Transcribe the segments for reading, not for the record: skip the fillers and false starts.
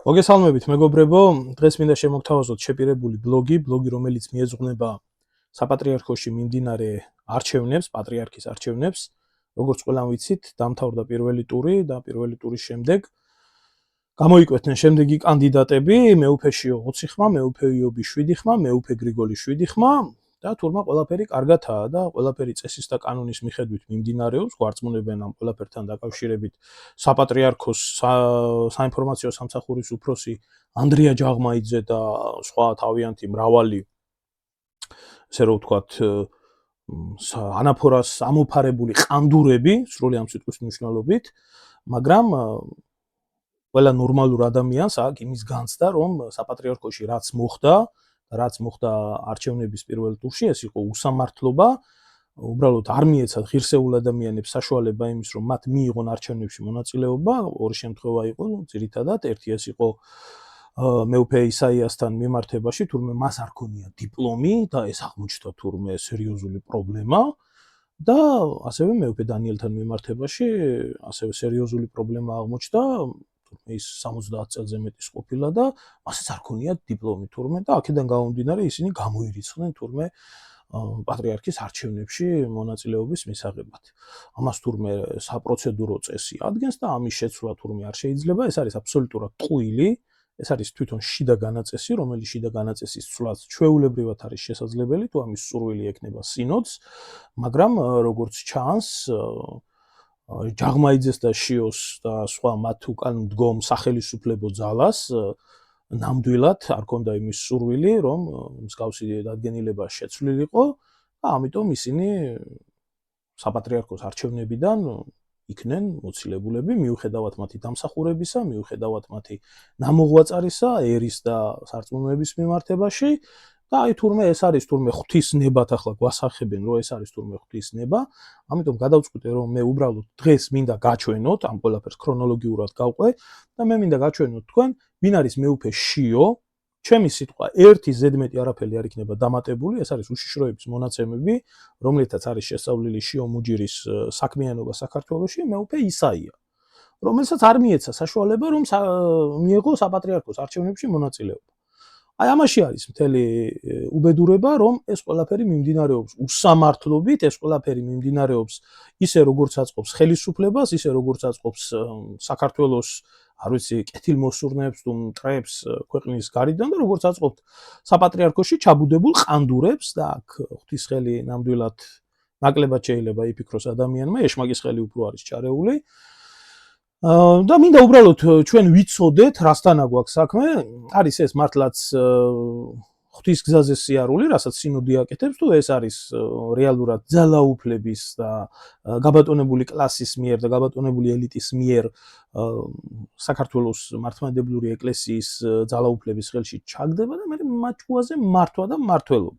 მოგესალმებით მეგობრებო, დღეს მინდა შემოგთავაზოთ შეპირებული ბლოგი, რომელიც მიეძღვნება საპატრიარქოში მიმდინარე არჩევნებს, პატრიარქის არჩევნებს. როგორც ყველამ ვიცით, დამთავრდა პირველი ტური და პირველი ტურის შემდეგ გამოიკვეთნენ შემდეგი კანდიდატები: მეუფე შიო 20 ხმა, მეუფე იობი 7 ხმა, მეუფე გრიგოლი 7 ხმა და თურმე ყველაფერი კარგათაა და ყველაფერი წესის და კანონის მიხედვით მიმდინარეობს. გვარწმუნებენ ამ ყველაფერთან დაკავშირებით საპატრიარქოს საინფორმაციო სამსახურის უფროსი ანდრია ჯაღმაიძე და სხვა თავიანთი მრავალი, ესე რომ ვთქვათ, ანაფორას ამოფარებული ყანდურები, სრული ამ სიტყვის მნიშვნელობით, მაგრამ ყველა ნორმალურ ადამიანს აქვს იმის განცდა, რომ საპატრიარქოში რაც მოხდა არჩევნების პირველ ტურში, ეს იყო უსამართლობა. უბრალოდ არ მიეცათ ღირსეულ ადამიანებს საშუალება იმის, რომ მათ მიიღონ არჩევნებში მონაწილეობა. ორი შემთხვევა იყო, ძირითადად, ერთი ეს იყო მეუფე ისაიასთან მიმართებაში, თურმე მას არ ქონია დიპლომი და ეს აღმოჩნდა თურმე სერიოზული პრობლემა და ასევე მეუფე დანიელთან მიმართებაში ასევე სერიოზული პრობლემა აღმოჩნდა. ის 70 წელზე მეტის ყოფილა და მასაც არ ქონია დიპლომი თურმე და აქედან გამომდინარე ისინი გამოირიცხნენ თურმე პატრიარქის არჩევნებში მონაწილეობის მისაღებად. ამას თურმე საპროცედურო წესი ადგენს და ამის შეცვლა თურმე არ შეიძლება. ეს არის აბსოლუტურად ტყუილი. ეს არის თვითონ შიდა განაწესი, რომელიც შიდა განაწესის ცვლაც ჩვეულებრივად არის შესაძლებელი, თუ ამის სურვილი ექნება სინოდს, მაგრამ როგორც ჩანს, ჯაღმაიძეს და შიოს და სხვა მათ უკან მდგომ სახელისუფლებო ძალას ნამდვილად არ ქონდა იმის სურვილი, რომ მსგავსი დადგენილება შეცვლილიყო და ამიტომ ისინი საპატრიარქოს არჩევნებიდან იქნენ მოცილებულები, მიუხედავად მათი დამსახურებისა, მიუხედავად მათი ნამოღვაწარისა, ერის და სარწმუნოების მიმართებაში. და აი თურმე ეს არის თურმე ღვთისნებად ახლა გვასახებენ, რომ ეს არის თურმე ღვთისნება. ამიტომ გადავწყვიტე, რომ მე უბრალოდ დღეს მინდა გაჩვენოთ, ამ ყველაფერს ქრონოლოგიურად გავყვე და მე მინდა გაჩვენოთ თქვენ, ვინ არის მეუფე შიო. ჩემი სიტყვა ერთი ზედმეტი არაფერი არ იქნება დამატებული, ეს არის უშიშროების მონაცემები, რომლითაც არის შესწავლილი შიო მუჯირის საქმიანობა საქართველოში, მეუფე ისაია, რომელსაც არ მიეცა საშუალება, რომ მიეღო საპატრიარქოს არჩევნებში მონაწილეობა. აი ამაში არის მთელი უბედურება, რომ ეს ყველაფერი მიმდინარეობს უსამართლობით, ეს ყველაფერი მიმდინარეობს ისე როგორც აწყობს ხელისუფლებას, ისე როგორც აწყობს საქართველოს, არ ვიცი, კეთილმოსურნეებს თუ მტრებს ქვეყნის გარედან და როგორც აწყობს საპატრიარქოში ჩაბუდებულ ყანდურებს და აქ ღვთისხელი ნამდვილად ნაკლებად შეიძლება იფიქროს ადამიანმა, ეშმაკის ხელი უფრო არის ჩარეული. და მინდა უბრალოდ ჩვენ ვიცოდეთ, რასთანა გვაქვს საქმე. არის ეს მართლაც ღვთის გზაზე სიარული, რასაც სინოდი აკეთებს, თუ ეს არის რეალურად ძალაუფლების და გაბატონებული კლასის მიერ და გაბატონებული ელიტის მიერ საქართველოს მართლმადიდებლური ეკლესიის ძალაუფლების ხელში ჩაგდება და მე მაჭუაზე მართვა და მართლობა.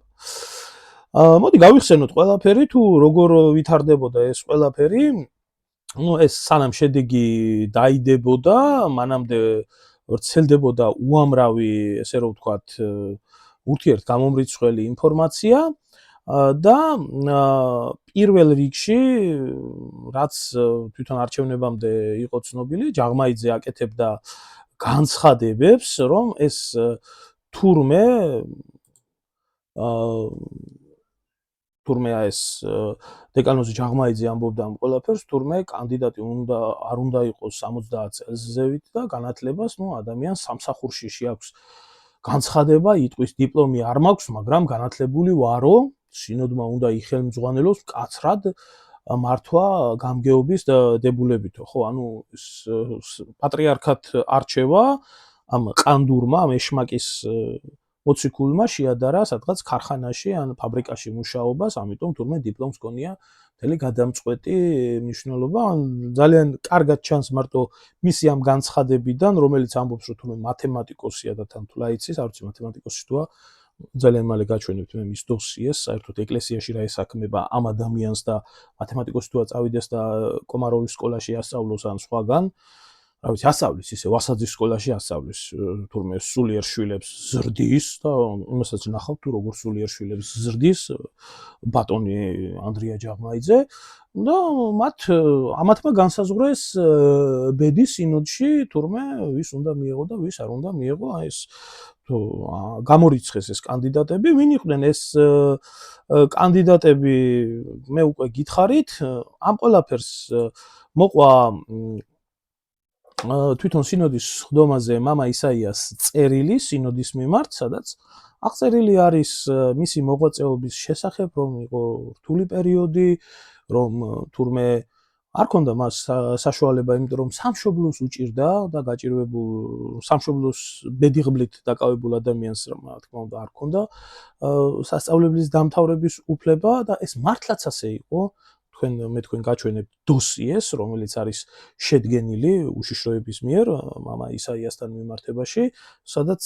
მოდი გავიხსენოთ ყველაფერი, თუ როგორ ვითარდებოდა ეს ყველაფერი. ეს სანამ შედეგი დაიდებოდა, მანამდე ვრცელდებოდა უამრავი, ესე რომ ვთქვათ, ურთიერთგამომრიცხველი ინფორმაცია და პირველ რიგში, რაც თვითონ არჩევნებამდე იყო ცნობილი, ჯაღმაიძე აკეთებდა განცხადებებს, რომ ეს თურმე ეს დეკანოზი ჯაღმაიძე ამბობდა ამ ყველაფერს, თურმე კანდიდატი არ უნდა იყოს 70 წელსზევით და განათლებას, ადამიანს სამსახურში შეაქვს განცხადება, იტყვის დიპლომი არ მაქვს, მაგრამ განათლებული ვარო, სინოდმა უნდა იხელმძღვანელოს მკაცრად მართვა გამგეობის დებულებითო. ხო, ანუ პატრიარქად არჩევა ამ ყანდურმა, ამ ეშმაკის მოციქულმა შეადარა სადღაც ქარხანაში ან ფაბრიკაში მუშაობას, ამიტომ თურმე დიპლომს ჰქონია მთელი გადამწყვეტი მნიშვნელობა. ძალიან კარგად ჩანს მარტო მისი ამ განცხადებიდან, რომელიც ამბობს, რომ თურმე მათემატიკოსია და თან თუ ლაიცის, არ ვიცი მათემატიკოსი თუა, ძალიან მალე გაჩვენებთ მე მის დოსიეს, საერთოდ ეკლესიაში რა ესაქმება ამ ადამიანს და მათემატიკოსი თუა წავიდეს და კომაროვის სკოლაში ასწავლოს ან სხვაგან. რა ვიცი, ასწავლის ისე ვასაძის სკოლაში ასწავლის თურმე სულიერ შვილებს ზრდის და იმასაც ნახავ თუ როგორ სულიერ შვილებს ზრდის ბატონი ანდრია ჯაღმაიძე და ამათმა განსაზღვრეს ბედი სინოდში თურმე ვის უნდა მიეღო და ვის არ უნდა მიეღო აი ეს გამორიცხეს ეს კანდიდატები ვინ იყვნენ ეს კანდიდატები მე უკვე გითხარით ამ ყველაფერს მოყვა თვითონ სინოდის ხდომაზე მამა ისაიას წერილი სინოდის მიმართ, სადაც აღწერილი არის მისი მოღვაწეობის შესახებ, რომ იყო რთული პერიოდი, რომ თურმე არ ქონდა მას საშუალება, იმიტომ რომ სამშობლოს უჭირდა და გაჭირვებულ სამშობლოს ბედიღბლით დაკავებულ ადამიანს, რა თქმა უნდა, არ ქონდა სასწავლებლის დამთავრების უფლება და ეს მართლაც ასე იყო. მე თქვენ გაჩვენებთ დოსიეს, რომელიც არის შედგენილი უშიშროების მიერ მამა ისაიასთან მიმართებაში, სადაც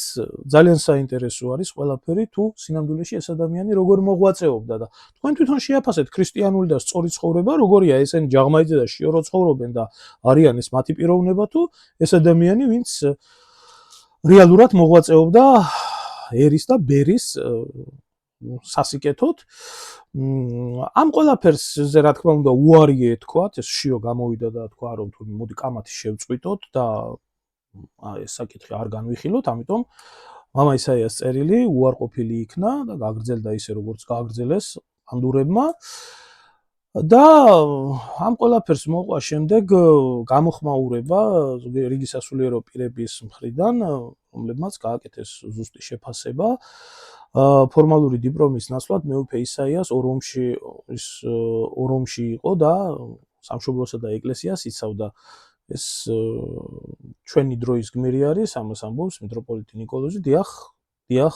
ძალიან საინტერესო არის ყველაფერი თუ სინამდვილეში ეს ადამიანი როგორ მოღვაწეობდა და თქვენ თვითონ შეაფასეთ ქრისტიანული და სწორი ცხოვრება, როგორია ესენი ჯაღმაიძე და შიორო ცხოვრობენ და არიან ეს მათი პიროვნება თუ ეს ადამიანი, ვინც რეალურად მოღვაწეობდა ერის და ბერის სასიკეთოდ ამ ყველაფერზე რა თქმა უნდა უარი ეთქვა, ეს შიო გამოვიდა და თქვა რომ თუ მოდი კამათი შევწყვიტოთ და ეს საკითხი არ განვიხილოთ, ამიტომ მამა ისაიას წერილი უარყოფილი იქნა და გაგრძელდა ისე როგორც გააგრძელეს ანდურებმა და ამ ყველაფერს მოყვა შემდეგ გამოხმაურება რიგი სასულიერო პირების მხრიდან, რომლებმაც გააკეთეს ზუსტი შეფასება ფორმალური დიპლომის ნაცვლად მეუფე ისაიას ორომში იყო და სამშობლოსა და ეკლესიას იცავდა. ეს ჩვენი დროის გმირი არის, ამას ამბობს მიტროპოლიტი ნიკოლოზი. დიახ,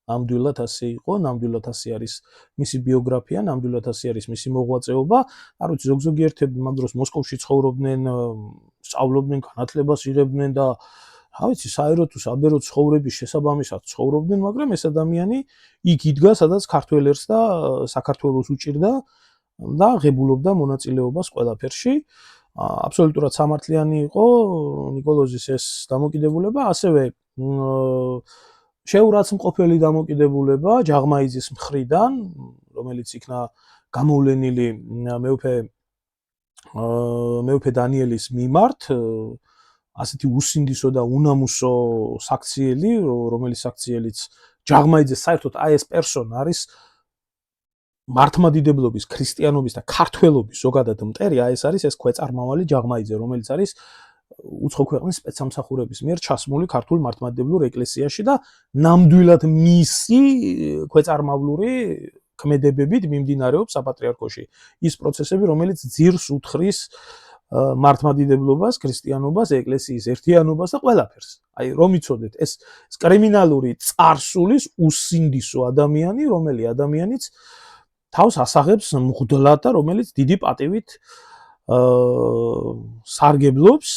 ნამდვილად ასე იყო, ნამდვილად ასე არის მისი ბიოგრაფია, ნამდვილად ასე არის მისი მოღვაწეობა. არ ვიცი, ზოგ-ზოგი ერთები მაგ დროს მოსკოვში ცხოვრობდნენ, სწავლობდნენ, განათლებას იღებდნენ და რა ვიცი, საერო თუ საბერო ცხოვრების შესაბამისად ცხოვრობდნენ, მაგრამ ეს ადამიანი იქ იდგა, სადაც ქართველ ერს და საქართველოს უჭირდა და ღებულობდა მონაწილეობას ყველაფერში. აბსოლუტურად სამართლიანი იყო ნიკოლოზის ეს დამოკიდებულება, ასევე შეურაცხმყოფელი დამოკიდებულება ჯაღმაიძის მხრიდან, რომელიც იქნა გამოვლენილი მეუფე დანიელის მიმართ, ასეთი უსინდისო და უნამუსო საქციელი, რომელიც საქციელიც ჯაღმაიძეს საერთოდ აი ეს პერსონა არის მართლმადიდებლობის, ქრისტიანობის და ქართველობის ზოგადად მტერი, აი ეს არის ეს ქვეწარმავალი ჯაღმაიძე, რომელიც არის უცხო ქვეყნის სპეცსამსახურების მიერ ჩასმული ქართულ მართლმადიდებლურ ეკლესიაში და ნამდვილად მისი ქვეწარმავლური ქმედებებით მიმდინარეობს საპატრიარქოში ის პროცესები, რომელიც ძირს უთხრის მართლმადიდებლობას, ქრისტიანობას, ეკლესიის ერთიანობას და ყველაფერს. აი რომ იცოდეთ, ეს კრიმინალური წარსულის უსინდისო ადამიანი, რომელი ადამიანიც თავს ასაღებს მღვდლად და რომელიც დიდი პატივით სარგებლობს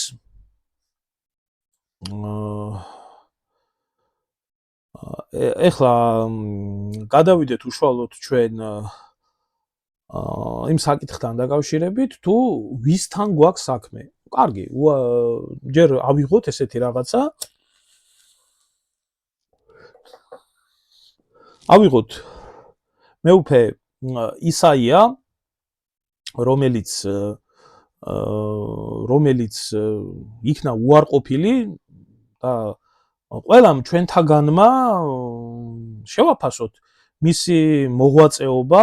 ეხლა გადავიდეთ უშუალოდ ჩვენ იმ საკითხთან დაკავშირებით, თუ ვისთან გვაქვს საქმე. კარგი, ჯერ ავიღოთ ესეთი რაღაცა. ავიღოთ მეუფე ისაია, რომელიც იქნა უარყოფილი და ყველამ ჩვენთაგანმა შევაფასოთ მისი მოღვაწეობა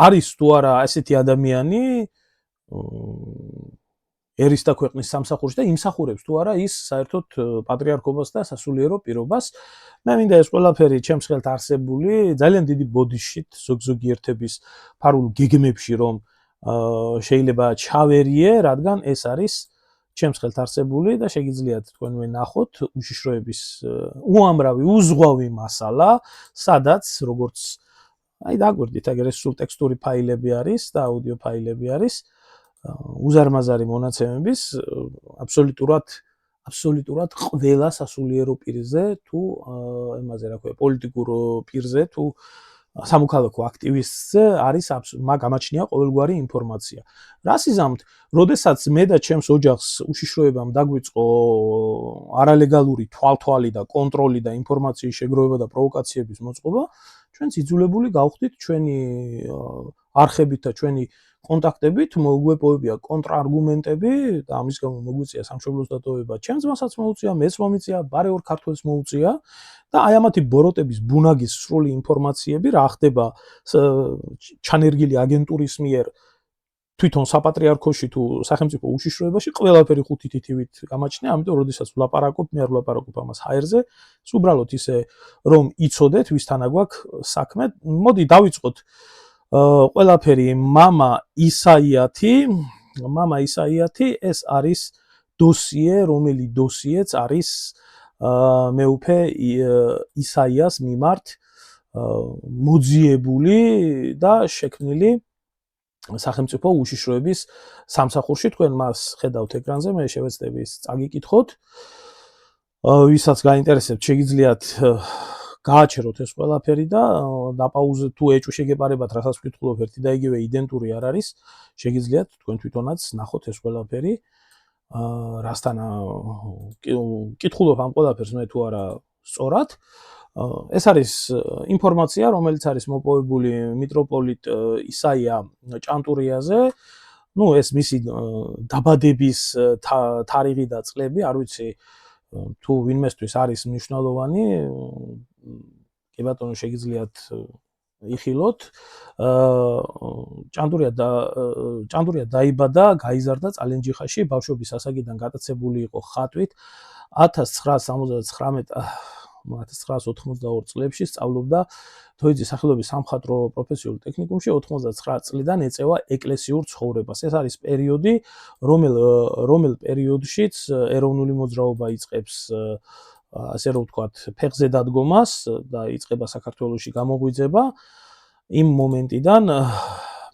არის თუ არა ესეთი ადამიანი ერის და ქვეყნის სამსახურში და იმსახურებს თუ არა ის საერთოდ პატრიარქობას და სასულიერო პირობას. მე მინდა ეს ყველაფერი ჩემს ხელთ არსებული ძალიან დიდი ბოდიშით ზოგ-ზოგი ერთების ფარულ გეგმებში რომ შეიძლება ჩავერიე, რადგან ეს არის ჩემს ხელთ არსებული და შეგიძლიათ თქვენვე ნახოთ უშიშროების უამრავი უზღვავი მასალა, სადაც როგორც აი დაგვერდით, აგერ ეს სულ ტექსტური ფაილები არის და აუდიო ფაილები არის. უზარმაზარი მონაცემების აბსოლუტურად ყველა სასულიერო პირზე თუ ემაზე რა ქვია პოლიტიკურ პირზე თუ სამოქალაქო აქტივისტზე არის გამაჩნია ყოველგვარი ინფორმაცია. რასიზმით, როდესაც მე და ჩემს ოჯახს უშიშროებამ დაგვიწყო არალეგალური თვალთვალი და კონტროლი და ინფორმაციის შეგროვება და პროვოკაციების მოწყობა, ჩვენც იძულებული გავხდით ჩვენი არხებით და ჩვენი კონტაქტებით მოგვეპოვებია კონტრარგუმენტები და ამის გამო მოგვიწია სამშობლოს დატოვება. ჩემს მასაც მოუწია, მეც მომიწია, ბარე ორ ქართველს მოუწია და აი ამათი ბოროტების ბუნაგის სრული ინფორმაციები რა ხდება ჩანერგილი აგენტურის მიერ თვითონ საპატრიარქოში თუ სახელმწიფო უშიშროებაში ყველაფერი ხუთი თითივით გამაჩნია, ამიტომ როდესაც ვლაპარაკობ, მე არ ვლაპარაკობ ამას ჰაერზე, უბრალოდ ისე რომ იცოდეთ ვისთანა გვაქვს საქმე. მოდი დავიწყოთ ყველაფერი მამა ისაიათი ეს არის დოსიე, რომელი დოსიეც არის მეუფე ისაიას მიმართ მოძიებული და შექმნილი სახელმწიფო უშიშროების სამსახურში. თქვენ მას ხედავთ ეკრანზე, მე შევეცდები ის წაგიკითხოთ. ვისაც გაინტერესებთ, შეგიძლიათ გააჩეროთ ეს ყველაფერი და დაპაუზეთ თუ ეჭვი შეგეპარებათ, რასაც ვკითხულობ, ერთი და იგივე იდენტური არ არის, შეგიძლიათ თქვენ თვითონაც ნახოთ ეს ყველაფერი. რასთან კითხულობ ამ ყველაფერს მე თუ არა სწორად. ეს არის ინფორმაცია, რომელიც არის მოპოვებული მიტროპოლიტ ისაია ჭანტურიაზე. ეს მისი დაბადების თარიღი და წლები, არ ვიცი თუ ვინმესთვის არის მნიშვნელოვანი. კი ბატონო, შეგიძლიათ იხილოთ. ჭანტურია დაიბადა, გაიზარდა წალენჯიხაში, ბავშვობის ასაკიდან გატაცებული იყო ხატვით. 1992 წლებში სწავლობდა თოიძის სახელობის სამხატვრო პროფესიულ ტექნიკუმში, 99 წლიდან ეწევა ეკლესიურ ცხოვრებას. ეს არის პერიოდი, რომელ პერიოდშიც ეროვნული მოძრაობა იწყებს ასე რომ ვთქვათ, ფეხზე დადგომას და იწყება საქართველოში გამოღვიძება. იმ მომენტიდან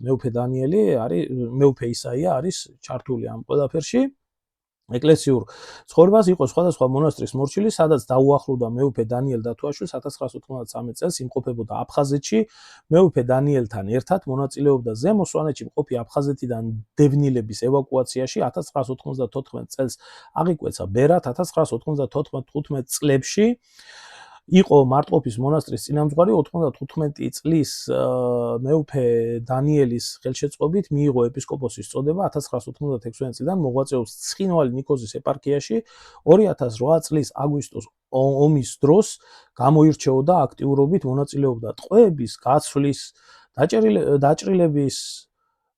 მეუფე ისაია არის ჩართული ამ ყველაფერში. ეკლესიურ ცხოვრებას იყო სხვადასხვა მონასტრის მორჩილი, სადაც დაუახლოვდა მეუფე დანიელ დათუაშვილს 1993 წელს იმყოფებოდა აფხაზეთში. მეუფე დანიელთან ერთად მონაწილეობდა ზემო სვანეთში მყოფი აფხაზეთიდან დევნილების ევაკუაციაში. 1994 წელს აღიკვეცა ბერად. 1995 წლებში იყო მარტყოფის მონასტრის წინამძღვარი. 95 წლის მეუფე დანიელის ხელშეწყობით მიიღო ეპისკოპოსის წოდება. 1996 წლიდან მოღვაწეობს ცხინვალის ნიქოზის ეპარქიაში. 2008 წლის აგვისტოს ომის დროს გამოირჩეოდა აქტიურობით, მონაწილეობდა ტყვეების, გაცვლის, დაჭრილების,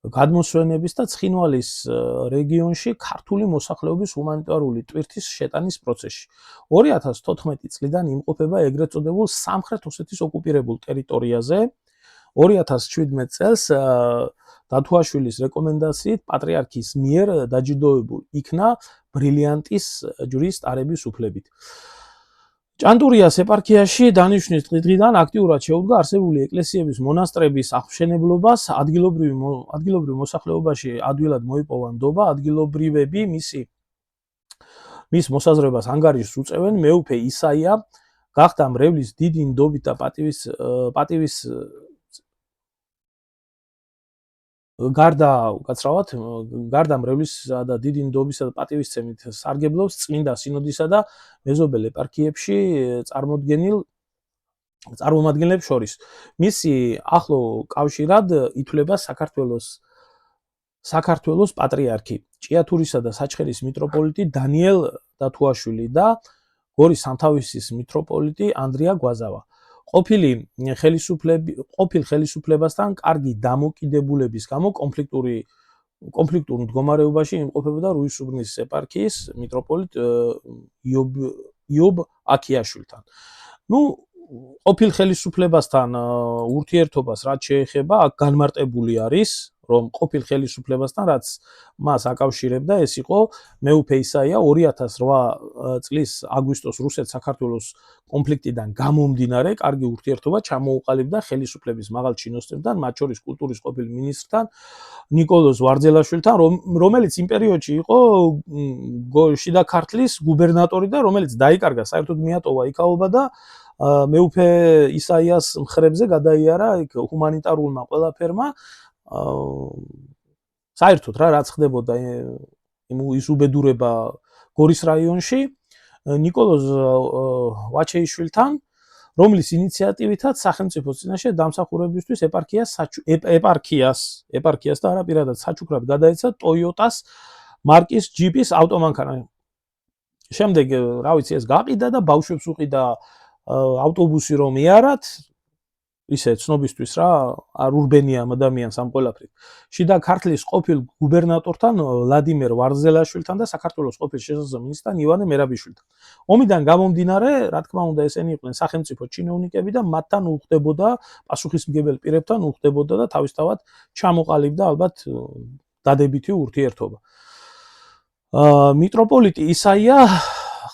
გადმოსვენების და ცხინვალის რეგიონში ქართული მოსახლეობის ჰუმანიტარული ტვირთის შეტანის პროცესში. 2014 წლიდან იმყოფება ეგრეთ წოდებულ სამხრეთ ოსეთის ოკუპირებულ ტერიტორიაზე. 2017 წელს დათუაშვილის რეკომენდაციით პატრიარქის მიერ დაჯილდოებულ იქნა ბრილიანტის ჯვრის ტარების უფლებით. ჭანტურიას ეპარქიაში დანიშვნის დღიდან აქტიურად შეუდგა არსებული ეკლესიების, მონასტრების აღმშენებლობას. ადგილობრივ მოსახლეობაში ადვილად მოიპოვა ნდობა. ადგილობრივები მის მოსაზრებას ანგარიშს უწევენ. მეუფე ისაია გახდა მრევლის დიდი ნდობით და პატივის გარდა მრევლისა და დიდი ნდობისა და პატივისცემით სარგებლობს წმინდა სინოდისა და მეზობელ ეპარქიებში წარმომადგენლებს შორის. მისი ახლო კავშირად ითვლება საქართველოს პატრიარქი, ჭიათურისა და საჩხერის მიტროპოლიტი დანიელ დათუაშვილი და გორის სამთავისის მიტროპოლიტი ანდრია გვაზავა. ყოფილ ხელისუფლებასთან კარგი დამოკიდებულების გამო კონფლიქტურ მდგომარეობაში იმყოფებოდა რუისუბნის ეპარქიის მიტროპოლიტ იობ აქიაშვილთან. ყოფილ ხელისუფლებასთან ურთიერთობას რაც შეეხება, აქ განმარტებული არის, რომ ყოფილ ხელისუფლებასთან რაც მას აკავშირებდა, ეს იყო მეუფე ისაია 2008 წლის აგვისტოს რუსეთ-საქართველოს კონფლიქტიდან გამომდინარე კარგი ურთიერთობა ჩამოუყალიბდა ხელისუფლების მაღალ ჩინოსნებთან, მათ შორის კულტურის ყოფილ მინისტრთან ნიკოლოზ ვარძელაშვილთან, რომელიც იმ პერიოდში იყო შიდა ქართლის გუბერნატორი და რომელიც დაიკარგა, საერთოდ მიატოვა იქაობა და მეუფე ისაიას მხრებზე გადაიარა იქ ჰუმანიტარულმა ყველაფერმა საერთოდ რა რაც ხდებოდა ის უბედურება გორის რაიონში ნიკოლოზ ვაჩეიშვილთან რომლის ინიციატივითაც სახელმწიფოს წინაშე დამსახურებისთვის ეპარქიას და არა პირადად საჩუქრად გადაეცა ტოიოტას მარკის ჯიპის ავტომანქანა. შემდეგ რა ვიცი ეს გაყიდა და ბავშვებს უყიდა ავტობუსი რომ ეარათ ისე ცნობისთვის რა არ ურბენია ადამიანს ამ ყველაფრით. შიდა ქართლის ყოფილ გუბერნატორთან ვლადიმერ ვარზელაშვილთან და საქართველოს ყოფილ შესაძლო მინისტრთან ივანე მერაბიშვილთან. ომიდან გამომდინარე, რა თქმა უნდა, ესენი იყვნენ სახელმწიფო ჩინოვნიკები და მათთან უხდებოდა პასუხისმგებელ პირებთან უხდებოდა და თავისთავად ჩამოყალიბდა ალბათ დადებითი ურთიერთობა. მიტროპოლიტი ისაია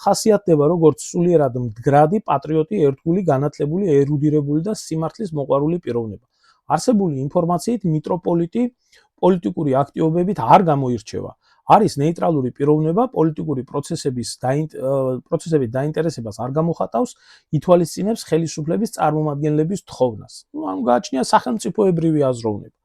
ხასიათდება როგორც სულიერად მდგრადი, პატრიოტი, ერთგული, განათლებული, ერუდირებული და სიმართლის მოყვარული პიროვნება. არსებული ინფორმაციით მიტროპოლიტი პოლიტიკური აქტივობებით არ გამოირჩევა. არის ნეიტრალური პიროვნება, პოლიტიკური პროცესებით დაინტერესებას არ გამოხატავს, ითვალისწინებს ხელისუფლების წარმომადგენლების თხოვნას. ანუ გააჩნია სახელმწიფოებრივი აზროვნება.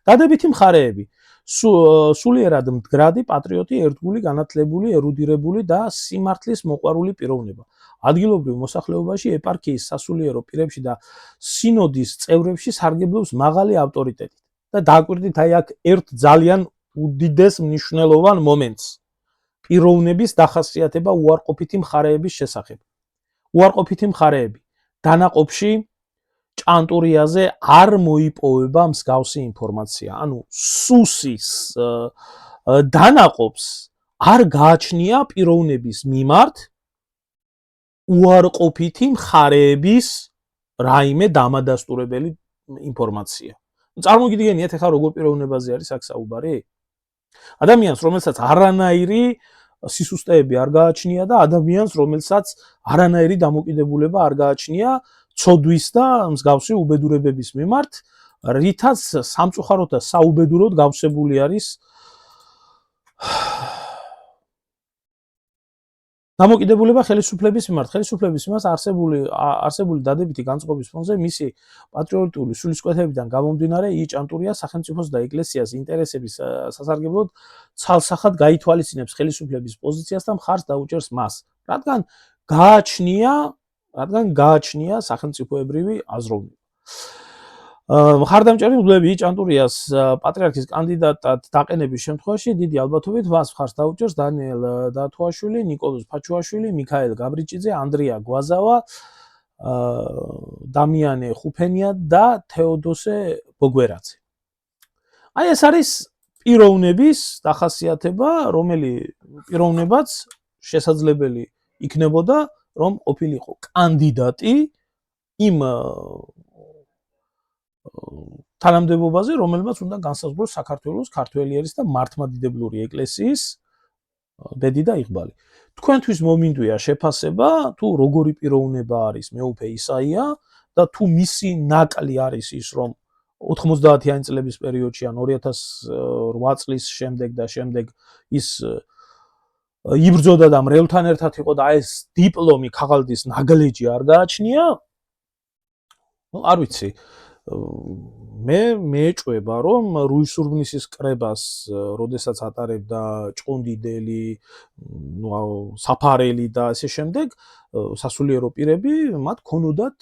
დადებითი მხარეები სულიერად მდგრადი, პატრიოტი, ერთგული, განათლებული, ერუდირებული და სიმართლის მოყვარული პიროვნება. ადგილობრივ მოსახლეობაში, ეპარქიის სასულიერო პირებში და სინოდის წევრებში სარგებლობს მაღალი ავტორიტეტით. და დააკვირდით აი აქ ერთ ძალიან უდიდეს მნიშვნელოვან მომენტს. პიროვნების დახასიათება უარყოფითი მხარეების შესახებ. უარყოფითი მხარეები. დანაყოფში ჭანტურიაზე არ მოიპოვება მსგავსი ინფორმაცია. ანუ სუსის დანაყოფს არ გააჩნია პიროვნების მიმართ უარყოფითი მხარეების რაიმე დამადასტურებელი ინფორმაცია. წარმოგიდგენიათ ახლა როგორ პიროვნებაზე არის აქ საუბარი? ადამიანს, რომელსაც არანაირი სისუსტეები არ გააჩნია და ადამიანს, რომელსაც არანაირი დამოკიდებულება არ გააჩნია ცოდვის და მსგავსი უბედურებების მიმართ, რითაც სამწუხაროდ და საუბედუროდ გავსებული არის დამოკიდებულება ხელისუფლების მიმართ. ხელისუფლების მიმართ არსებული დადებითი განწყობის ფონზე მისი პატრიოტული სულისკვეთებიდან გამომდინარე, ი ჭანტურია სახელმწიფოს და ეკლესიას ინტერესების სასარგებლოდ ცალსახად გაითვალისწინებს ხელისუფლების პოზიციას და მხარს დაუჭერს მას, რადგან გააჩნია სახელმწიფოებრივი აზროვნება. მხარდამჭერი მღვდლები ი ჭანტურიას პატრიარქის კანდიდატად დაყენების შემთხვევაში დიდი ალბათობით მას მხარს დაუჭერს დანიელ დათოაშვილი, ნიკოლოზ ფაჩუაშვილი, მიქაელ გაბრიჭიძე, ანდრია გვაზავა, დამიანე ხუფენია და თეოდოსე ბოგვერაძე. აი ეს არის პიროვნების დახასიათება, რომელიც პიროვნებაც შესაძლებელი იქნებოდა, რომ ყოფილიყო კანდიდატი იმ თანამდებობაზე, რომელმაც უნდა განსაზღვროს საქართველოს ქართველი ერის და მართლმადიდებლური ეკლესიის ბედი და იqბალი. თქვენთვის მომინდვია შეფასება, თუ როგორი პიროვნება არის მეუფე ისაია და თუ მისი ნაკლი არის ის, რომ 90-იანი წლების პერიოდში ან 2008 წლის შემდეგ და შემდეგ ის იბრძოდა და მრევლთან ერთად იყო და ეს დიპლომი ქაღალდის ნაგლეჯი არ გააჩნია? არ ვიცი. მე მეეჭვება, რომ რუისურბნისის კრებას, როდესაც ატარებდა ჭყონდიდელი, საფარელი და ასე შემდეგ, სასულიერო პირები, მათ ქონოდათ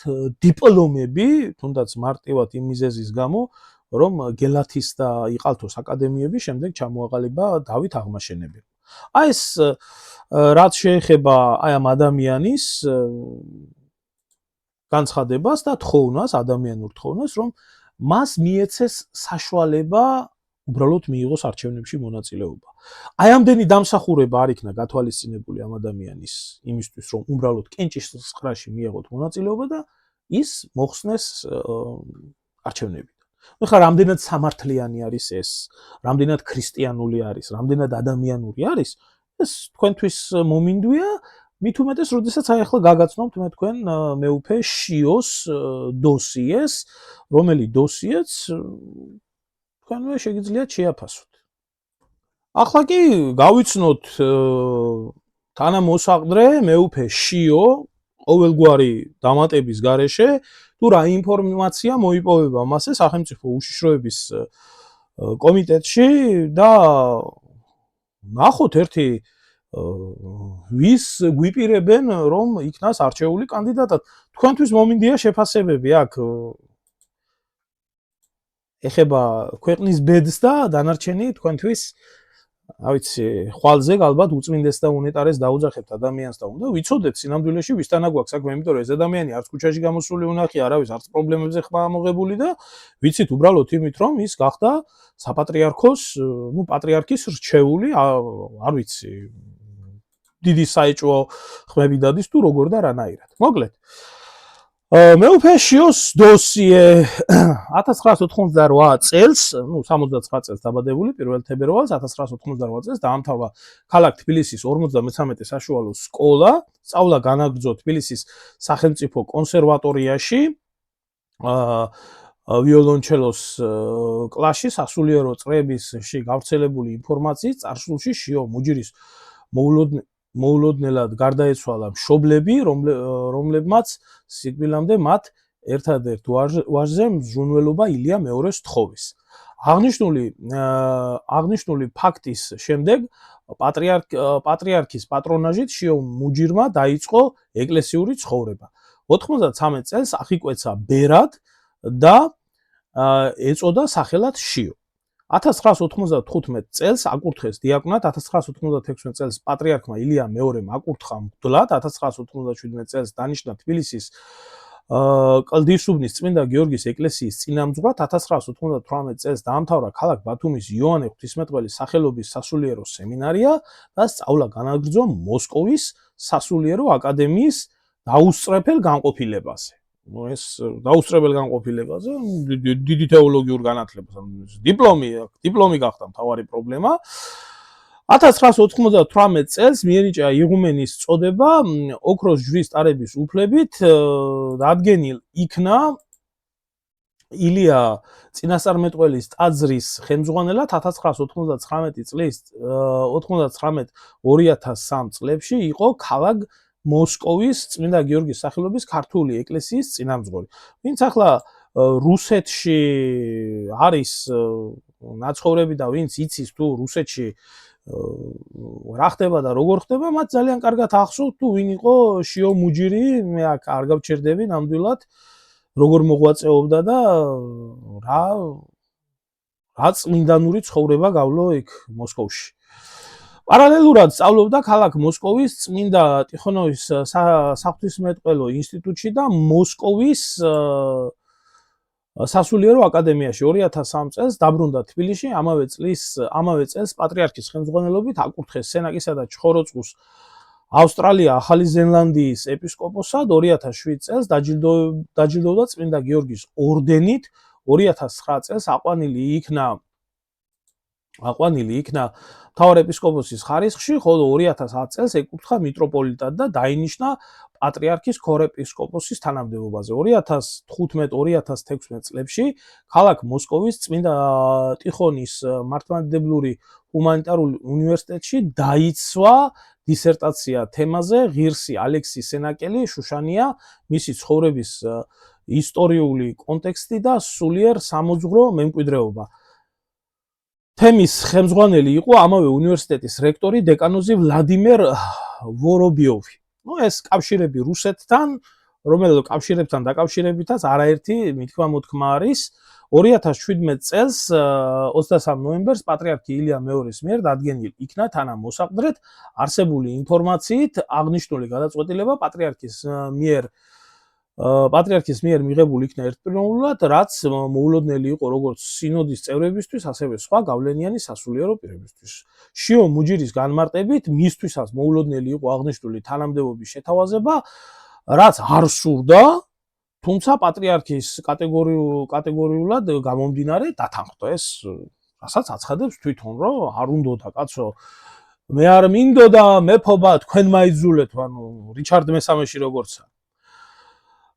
დიპლომები, თუნდაც მარტივად იმ მიზეზის გამო, რომ გელათის და იყალთოს აკადემიები შემდეგ ჩამოაყალიბა დავით აღმაშენებელმა. აი ეს რაც შეეხება აი ამ ადამიანის განცხადებას და თხოვნას, ადამიანურ თხოვნას, რომ მას მიეცეს საშუალება უბრალოდ მიიღოს არჩევნებში მონაწილეობა. აი ამდენი დამსახურება არ იქნა გათვალისწინებული ამ ადამიანის იმისთვის, რომ უბრალოდ კენჭისყრაში მიიღოთ მონაწილეობა და ის მოხსნეს არჩევნებიდან. ხა რამდენად სამართლიანი არის ეს, რამდენად ქრისტიანული არის, რამდენად ადამიანური არის, ეს თქვენთვის მომინდვია. მით უმეტეს, როდესაც აი ახლა გაგაცნობთ მე თქვენ მეუფე შიოს დოსიეს, რომელი დოსიეც თქვენვე შეგიძლიათ შეაფასოთ. ახლა კი გავიცნოთ თანამოსაყდრე მეუფე შიო, ყოველგვარი დამატების გარეშე თუ რა ინფორმაცია მოიპოვება მასე სახელმწიფო უშიშროების კომიტეტში და ნახოთ ერთი ვის გვიპირებენ რომ იქნას არჩეული კანდიდატად. თქვენთვის მომინდია შეფასებები აქ ეხება ქვეყნის ბედს და დანარჩენი თქვენთვის რა ვიცი, ხვალზე ალბათ უწმინდეს და უნეტარეს დაუძახებთ ადამიანს და უნდა ვიცოდეთ სინამდვილეში ვისთანა გვაქვს საქმე, იმიტომ რომ ეს ადამიანი არც ქუჩაში გამოსული უნახი არავის არც პრობლემებზე ხმა ამოღებული და ვიცით უბრალოდ იმით რომ ის გახდა საპატრიარქოს, პატრიარქის რჩეული, არ ვიცი, დიდი საეჭვო ხმები დადის თუ როგორ და რანაირად. მოკლედ მეუფე შიოს დოსიე 1988 წელს, 69 წელს დაბადებული, 1 თებერვალს 1988 წელს დაამთავრა ქალაქ თბილისის 53 საშუალო სკოლა, სწავლა განაგრძო თბილისის სახელმწიფო კონსერვატორიაში, ვიოლონჩელოს კლასში სასულიერო წრეებში გავრცელებული ინფორმაციის წარსულში შიო მუჯირის მოულოდნელად გარდაეცვალა მშობლები, რომლებმაც სიკვდილამდე მათ ერთადერთ ვაჟზე მზრუნველობა ილია მეორეს თხოვეს. აღნიშნული ფაქტის შემდეგ პატრიარქის პატრონაჟით შიო მუჯირმა დაიწყო ეკლესიური ცხოვრება. 93 წელს აღიკვეცა ბერად და ეწოდა სახელად შიო. 1995 წელს აკურთხეს დიაკვნად, 1996 წელს პატრიარქმა ილია მეორემ აკურთხა მღვდლად, 1997 წელს დანიშნა თბილისის კლდისუბნის წმინდა გიორგის ეკლესიის წინამძღვრად, 1998 წელს დაამთავრა ქალაქ ბათუმის იოანე ღვთისმეტყველის სახელობის სასულიერო სემინარია და სწავლა განაგრძო მოსკოვის სასულიერო აკადემიის დაუსწრებელ განყოფილებაზე. ეს დაუსწრებელ განყოფილებაზე დიდი თეოლოგიურ განათლებას დიპლომი გახდა მთავარი პრობლემა. 1998 წელს მიენიჭა იღუმენის წოდება ოქროს ჯვრის ტარების უფლებით, დადგენილ იქნა ილია წინასწარმეტყველის ტაძრის ხელმძღვანელად 1999 წლის 99-2003 წლებში იყო ქალაქ მოსკოვის წმინდა გიორგის სახელობის ქართული ეკლესიის წინამძღვარი. ვინც ახლა რუსეთში არის ნაცხოვრები და ვინც იცის თუ რუსეთში რა ხდება და როგორ ხდება, მათ ძალიან კარგად ახსოვთ თუ ვინ იყო შიო მუჯირი, მე აქ არ გავჩერდები ნამდვილად როგორ მოღვაწეობდა და რა წმინდანური ცხოვრება გავლო იქ მოსკოვში. პარალელურად სწავლობდა ქალაქ მოსკოვის წმინდა ტიხონოვის საღვთისმეტყველო ინსტიტუტში და მოსკოვის სასულიერო აკადემიაში. 2003 წელს დაბრუნდა თბილისში, ამავე წელს პატრიარქის ხელმძღვანელობით აკურთხეს სენაკისა და ჩხოროწყუს ავსტრალია ახალი ზელანდიის ეპისკოპოსად, 2007 წელს დაჯილდოვდა წმინდა გიორგის ორდენით, 2009 წელს აყვანილი იქნა მთავარეპისკოპოსის ხარისხში, ხოლო 2010 წელს ეკურთხა მიტროპოლიტად და დაინიშნა პატრიარქის ქორეპისკოპოსის თანამდებობაზე. 2015-2016 წლებში ქალაქ მოსკოვის წმინდა ტიხონის მართლმადიდებლური ჰუმანიტარული უნივერსიტეტში დაიცვა დისერტაცია თემაზე ღირსი ალექსი სენაკელი შუშანია, მისი ცხოვრების ისტორიული კონტექსტი და სულიერ სამოძღვრო მემკვიდრეობა. თემის ხელმძღვანელი იყო ამავე უნივერსიტეტის რექტორი დეკანოზი ვლადიმერ ვორობიოვი. ეს კავშირები რუსეთთან, რომელ კავშირებთან დაკავშირებითაც არაერთი მithქმა-მოთქმა არის. 2017 წელს 23 ნოემბერს პატრიარქი ილია მეორეს მიერ დადგენილ იქნა თანამოსაყდრედ არსებული ინფორმაციით აღნიშნული გადაწყვეტილება პატრიარქის მიერ მიღებული იქნა ერთპიროვნულად, რაც მოულოდნელი იყო როგორც სინოდის წევრებისთვის, ასევე სხვა გავლენიანი სასულიერო პირებისთვის. შიო მუჯირის განმარტებით, მისთვისაც მოულოდნელი იყო აღნიშნული თანამდებობის შეთავაზება, რაც არ სურდა, თუმცა პატრიარქის კატეგორიულად გამომდინარე დათანხმდა. ეს რასაც აცხადებს თვითონ, რომ არ უნდოდა კაცო, მე არ მინდოდა მეფობა თქვენ მაიძულეთ, ანუ რიჩარდ მესამეში როგორცა.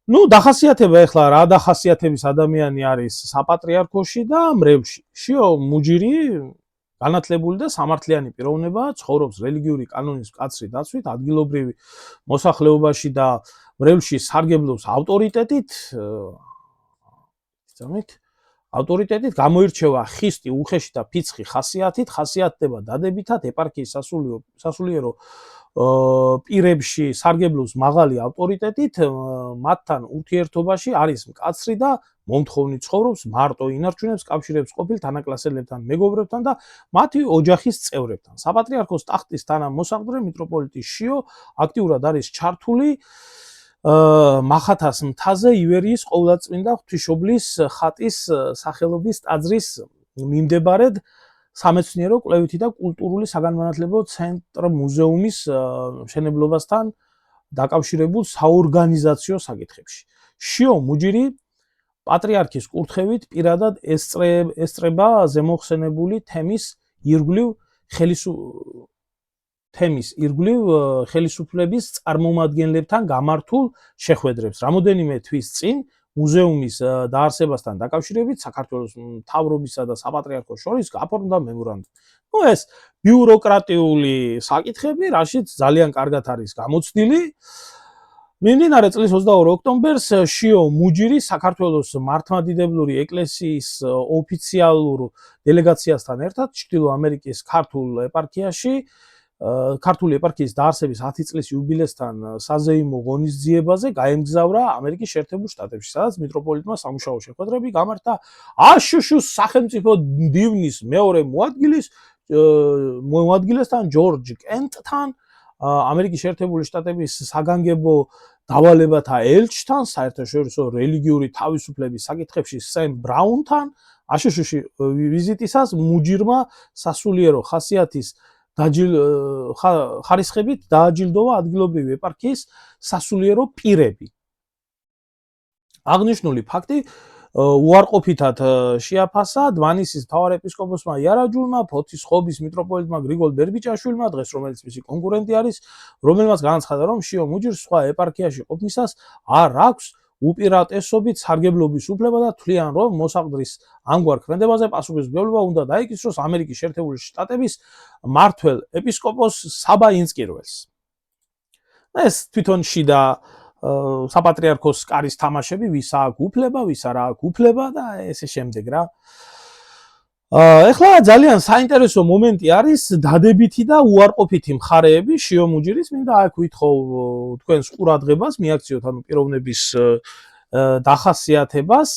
დახასიათება ეხლა რა დახასიათების ადამიანი არის საპატრიარქოში და მრევლში. შიო მუჯირი განათლებული და სამართლიანი პიროვნებაა, ცხოვრობს რელიგიური კანონის მკაცრი დაცვით, ადგილობრივი მოსახლეობაში და მრევლში სარგებლობს ავტორიტეტით, ავტორიტეტით გამოირჩევა ხისტი, უხეში და ფიცხი ხასიათით, ხასიათდება დადებითად, ეპარქიის სასულიერო პირებში სარგებლობს მაღალი ავტორიტეტით, მათთან ურთიერთობაში არის მკაცრი და მომთხოვნი, ცხოვრობს მარტო, ინარჩუნებს კავშირებს ყოფილ თანაკლასელებთან, მეგობრებთან და მათი ოჯახის წევრებთან. საპატრიარქოს ტახტის თანამოსაყდრე მიტროპოლიტი შიო აქტიურად არის ჩართული მახათას მთაზე ივერიის ყოვლადწმინდა ღვთისმშობლის ხატის სახელობის ტაძრის მიმდებარედ სამეცნიერო კვლევითი და კულტურული საგანმანათლებლო ცენტრ მუზეუმის მშენებლობასთან დაკავშირებულ საორგანიზაციო საკითხებში. შიო მუჯირი პატრიარქის კურთხევით პირადად ესწრება ზემოხსენებული თემის ირგვლივ ხელისუფლების წარმომადგენლებთან გამართულ შეხვედრებს. რამოდენიმე თვის წინ მუზეუმის დაარსებასთან დაკავშირებით საქართველოს მთავრობისა და საპატრიარქოს შორის გაფორმდა მემორანდუმი. ეს ბიუროკრატიული საკითხები, რაშიც ძალიან კარგად არის გამოცდილი. მიმდინარე წლის 22 ოქტომბერს შიო მუჯირი საქართველოს მართლმადიდებლური ეკლესიის ოფიციალურ დელეგაციასთან ერთად ჩრდილო ამერიკის ქართული ეპარქიის დაარსების 10 წლის იუბილესთან საზეიმო ღონისძიებაზე გაემგზავრა ამერიკის შეერთებულ შტატებში, სადაც მიტროპოლიტმა სამუშაო შეხვედრები გამართა აშშ-ს სახელმწიფო დივნის მეორე მოადგილესთან ჯორჯ კენტთან, ამერიკის შეერთებული შტატების საგანგებო დავალებათა ელჩთან, საერთაშორისო რელიგიური თავისუფლების საკითხებში სემ ბრაუნთან. აშშ-ში ვიზიტისას მუჯირმა სასულიერო ხასიათის ხარისხებით დააჯილდოვა ადგილობრივი ეპარქიის სასულიერო პირები. აღნიშნული ფაქტი უარყოფითად შეაფასა დმანისის მთავარეპისკოპოსმა იარაჯულმა, ფოთის ხობის მიტროპოლიტმა გრიგოლ ბერბიჭაშვილმა, დღეს რომელიც მისი კონკურენტი არის, რომელმაც განაცხადა, რომ შიო მუჯირს სხვა ეპარქიაში ყოფნისას არ აქვს უპირატესობით სარგებლობის უფლება და თვლიან, რომ მოსაყდრის ამგვარ ქმედებაზე პასუხისმგებლობა უნდა დაიკისროს ამერიკის შეერთებული შტატების მმართველ ეპისკოპოს საბა ინსკირველს. ეს თვითონ შიდა საპატრიარქოს კარის თამაშები, ვის აქვს უფლება, ვის არ აქვს უფლება და ესე შემდეგ რა. ეხლა ძალიან საინტერესო მომენტი არის დადებითი და უარყოფითი მხარეები შიო მუჯირის. მინდა აქ ვითხოვ თქვენს ყურადღებას, მიაქციოთ ანუ პიროვნების დახასიათებას,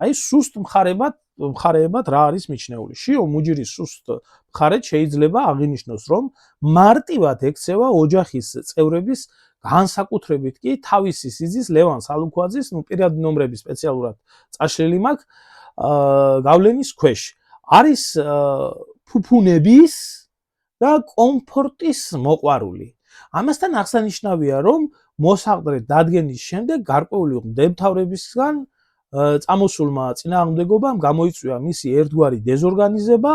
აი სუსტ მხარეებად რა არის მიჩნეული. შიო მუჯირის სუსტ მხარეთ შეიძლება აღინიშნოს, რომ მარტივად ექცევა ოჯახის წევრების, განსაკუთრებით კი თავისი სიძის ლევან სალუქვაძის, პირადი ნომრები სპეციალურად წაშლილი მაქვს, გავლენის ქვეშ. არის ფუფუნების და კომფორტის მოყვარული. ამასთან აღსანიშნავია, რომ მოსაყდრე დადგენის შემდეგ გარკვეული მდებთავრებისგან წამოსულმა წინააღმდეგობამ გამოიწვია მისი ერთგვარი დეზორგანიზება,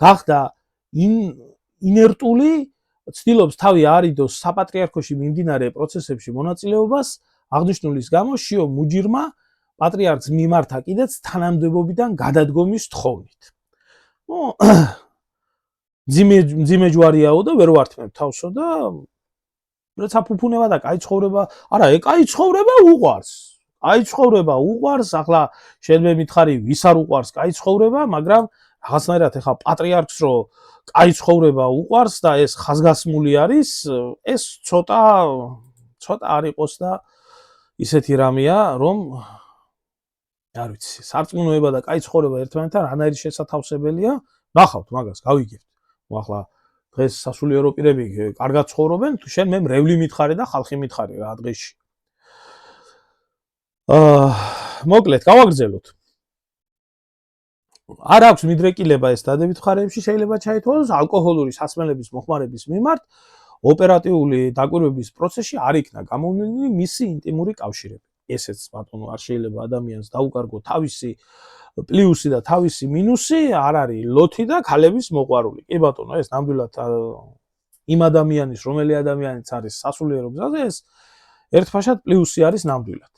გახდა ინერტული, ცდილობს თავი არიდოს საპატრიარქოში მიმდინარე პროცესებში მონაწილეობას. აღნიშნულის გამო შიო მუჯირმა პატრიარქს მიმართა კიდეც თანამდებობიდან გადადგომის თხოვნით. მძიმე ჯვარიაო და ვერ ვართმევ თავსო და როცა ფუფუნება და კაი ცხოვრება, არა, კაი ცხოვრება უყვარს. კაი ცხოვრება უყვარს, ახლა შენ მე მითხარი, ვის არ უყვარს კაი ცხოვრება, მაგრამ რაღაცნაირად ეხა პატრიარქს რო კაი ცხოვრება უყვარს და ეს ხაზგასმული არის, ეს ცოტა არ იყოს და ისეთი რამეა, რომ არ ვიცი, სარწმუნოება და კაი ცხოვრება ერთმანეთთან რანაირი შესათავსებელია, ნახავთ მაგას, გავიგებთ. ახლა დღეს სასულიერო პირები კარგად ცხოვრობენ, თუ შენ მე მრევლი მითხარი და ხალხი მითხარი რა დღეში. მოკლედ, გავაგრძელოთ. არ აქვს მიდრეკილება ეს დადებით მხარეებში შეიძლება ჩაითვალოს ალკოჰოლური სასმელების მოხმარების მიმართ ოპერატიული დაკვირვების პროცესში არ იქნა გამოვლენილი მისი ინტიმური კავშირები. ესეც ბატონო არ შეიძლება ადამიანს დაუკარგო თავისი პლუსი და თავისი მინუსი, არ არის ლოთი და ქალების მოყვარული. კი ბატონო, ეს ნამდვილად იმ ადამიანის, რომელი ადამიანიც არის სასულიერო გზაზე, ეს ერთფაშად პლუსი არის ნამდვილად.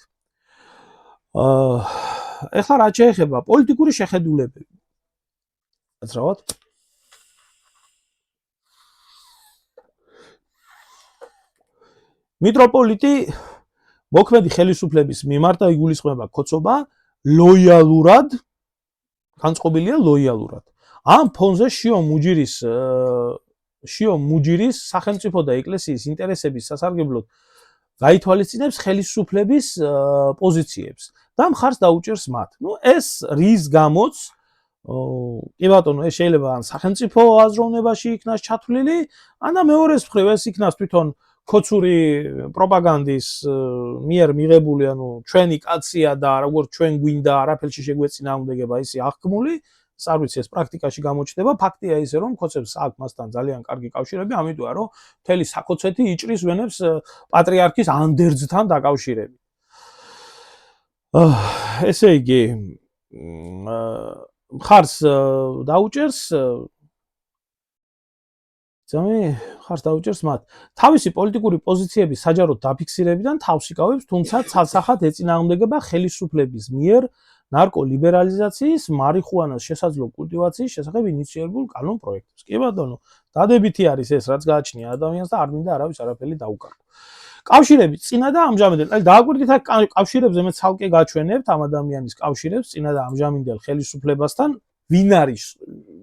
ეხლა რაც შეეხება პოლიტიკური შეხედულებები. რაც რავად, მიტროპოლიტი მოქმედი ხელისუფლების მიმართ და იგულისხმება ქოცობა ლოიალურად, განწყობილია ლოიალურად. ამ ფონზე შიო მუჯირის სახელმწიფო და ეკლესიის ინტერესების სასარგებლოდ გაითვალისწინებს ხელისუფლების პოზიციებს და მხარს დაუჭერს მათ. ეს რის გამოც კი ბატონო, ეს შეიძლება ან სახელმწიფო აზროვნებაში იქნას ჩათვლილი, ან მეორეს მხრივ ეს იქნას თვითონ ქოცური პროპაგანდის მიერ მიღებული, ჩვენი კაცია და როგორც ჩვენ გვინდა არაფერში შეგვეწინააღმდეგება ისი აღქმული, არ ვიცი ეს პრაქტიკაში გამოჩნდება, ფაქტია ისე რომ ქოცებს აქვს მასთან ძალიან კარგი კავშირები, ამიტომაა რომ მთელი საქოცეთი იჭრის ვენებს პატრიარქის ანდერძთან დაკავშირებით. ესე იგი, მხარს დაუჭერს მათ. თავისი პოლიტიკური პოზიციების საჯაროდ დაფიქსირებიდან თავს იკავებს, თუმცა ცალსახად ეწინააღმდეგება ხელისუფლების მიერ ნარკოლიბერალიზაციის, მარიხუანას შესაძლო კულტივაციის შესახებ ინიციირებულ კანონ პროექტებს. კი ბატონო, დადებითი არის ეს, რაც გააჩნია ადამიანს და არ მინდა არავის არაფერი დაუკარგო. კავშირები წინა და ამჟამინდელ, დააკვირდით აქ კავშირებზე მე ცალკე გაჩვენებთ ამ ადამიანის კავშირებს წინა და ამჟამინდელ ხელისუფლებასთან, ვინ არის?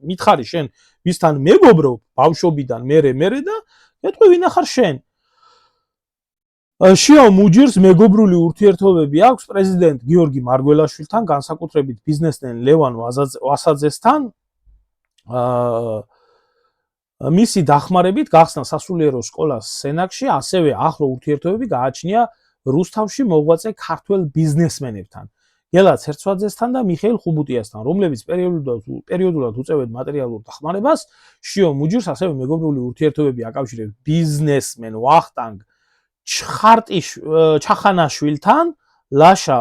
მითხარი შენ ვისთან მეგობრობ ბავშვობიდან მერე და ეთქვი ვინ ახარ შენ? შიო მუჯირს მეგობრული ურთიერთობები აქვს პრეზიდენტ გიორგი მარგველაშვილთან, განსაკუთრებით ბიზნესმენ ლევან ვასაძესთან. მისი დახმარებით გახსნა სასულიერო სკოლა სენაკში, ასევე ახლო ურთიერთობები გააჩნია რუსთავში მოღვაწე ქართველ ბიზნესმენებთან, გელაც ერცვაძესთან და მიხეილ ხუბუტიასთან, რომლებიც პერიოდულად უწევენ მატერიალურ დახმარებას. შიო მუჯირს ასევე მეგობრული ურთიერთობები აკავშირებს ბიზნესმენ ვახტანგ ჩახანაშვილთან, ლაშა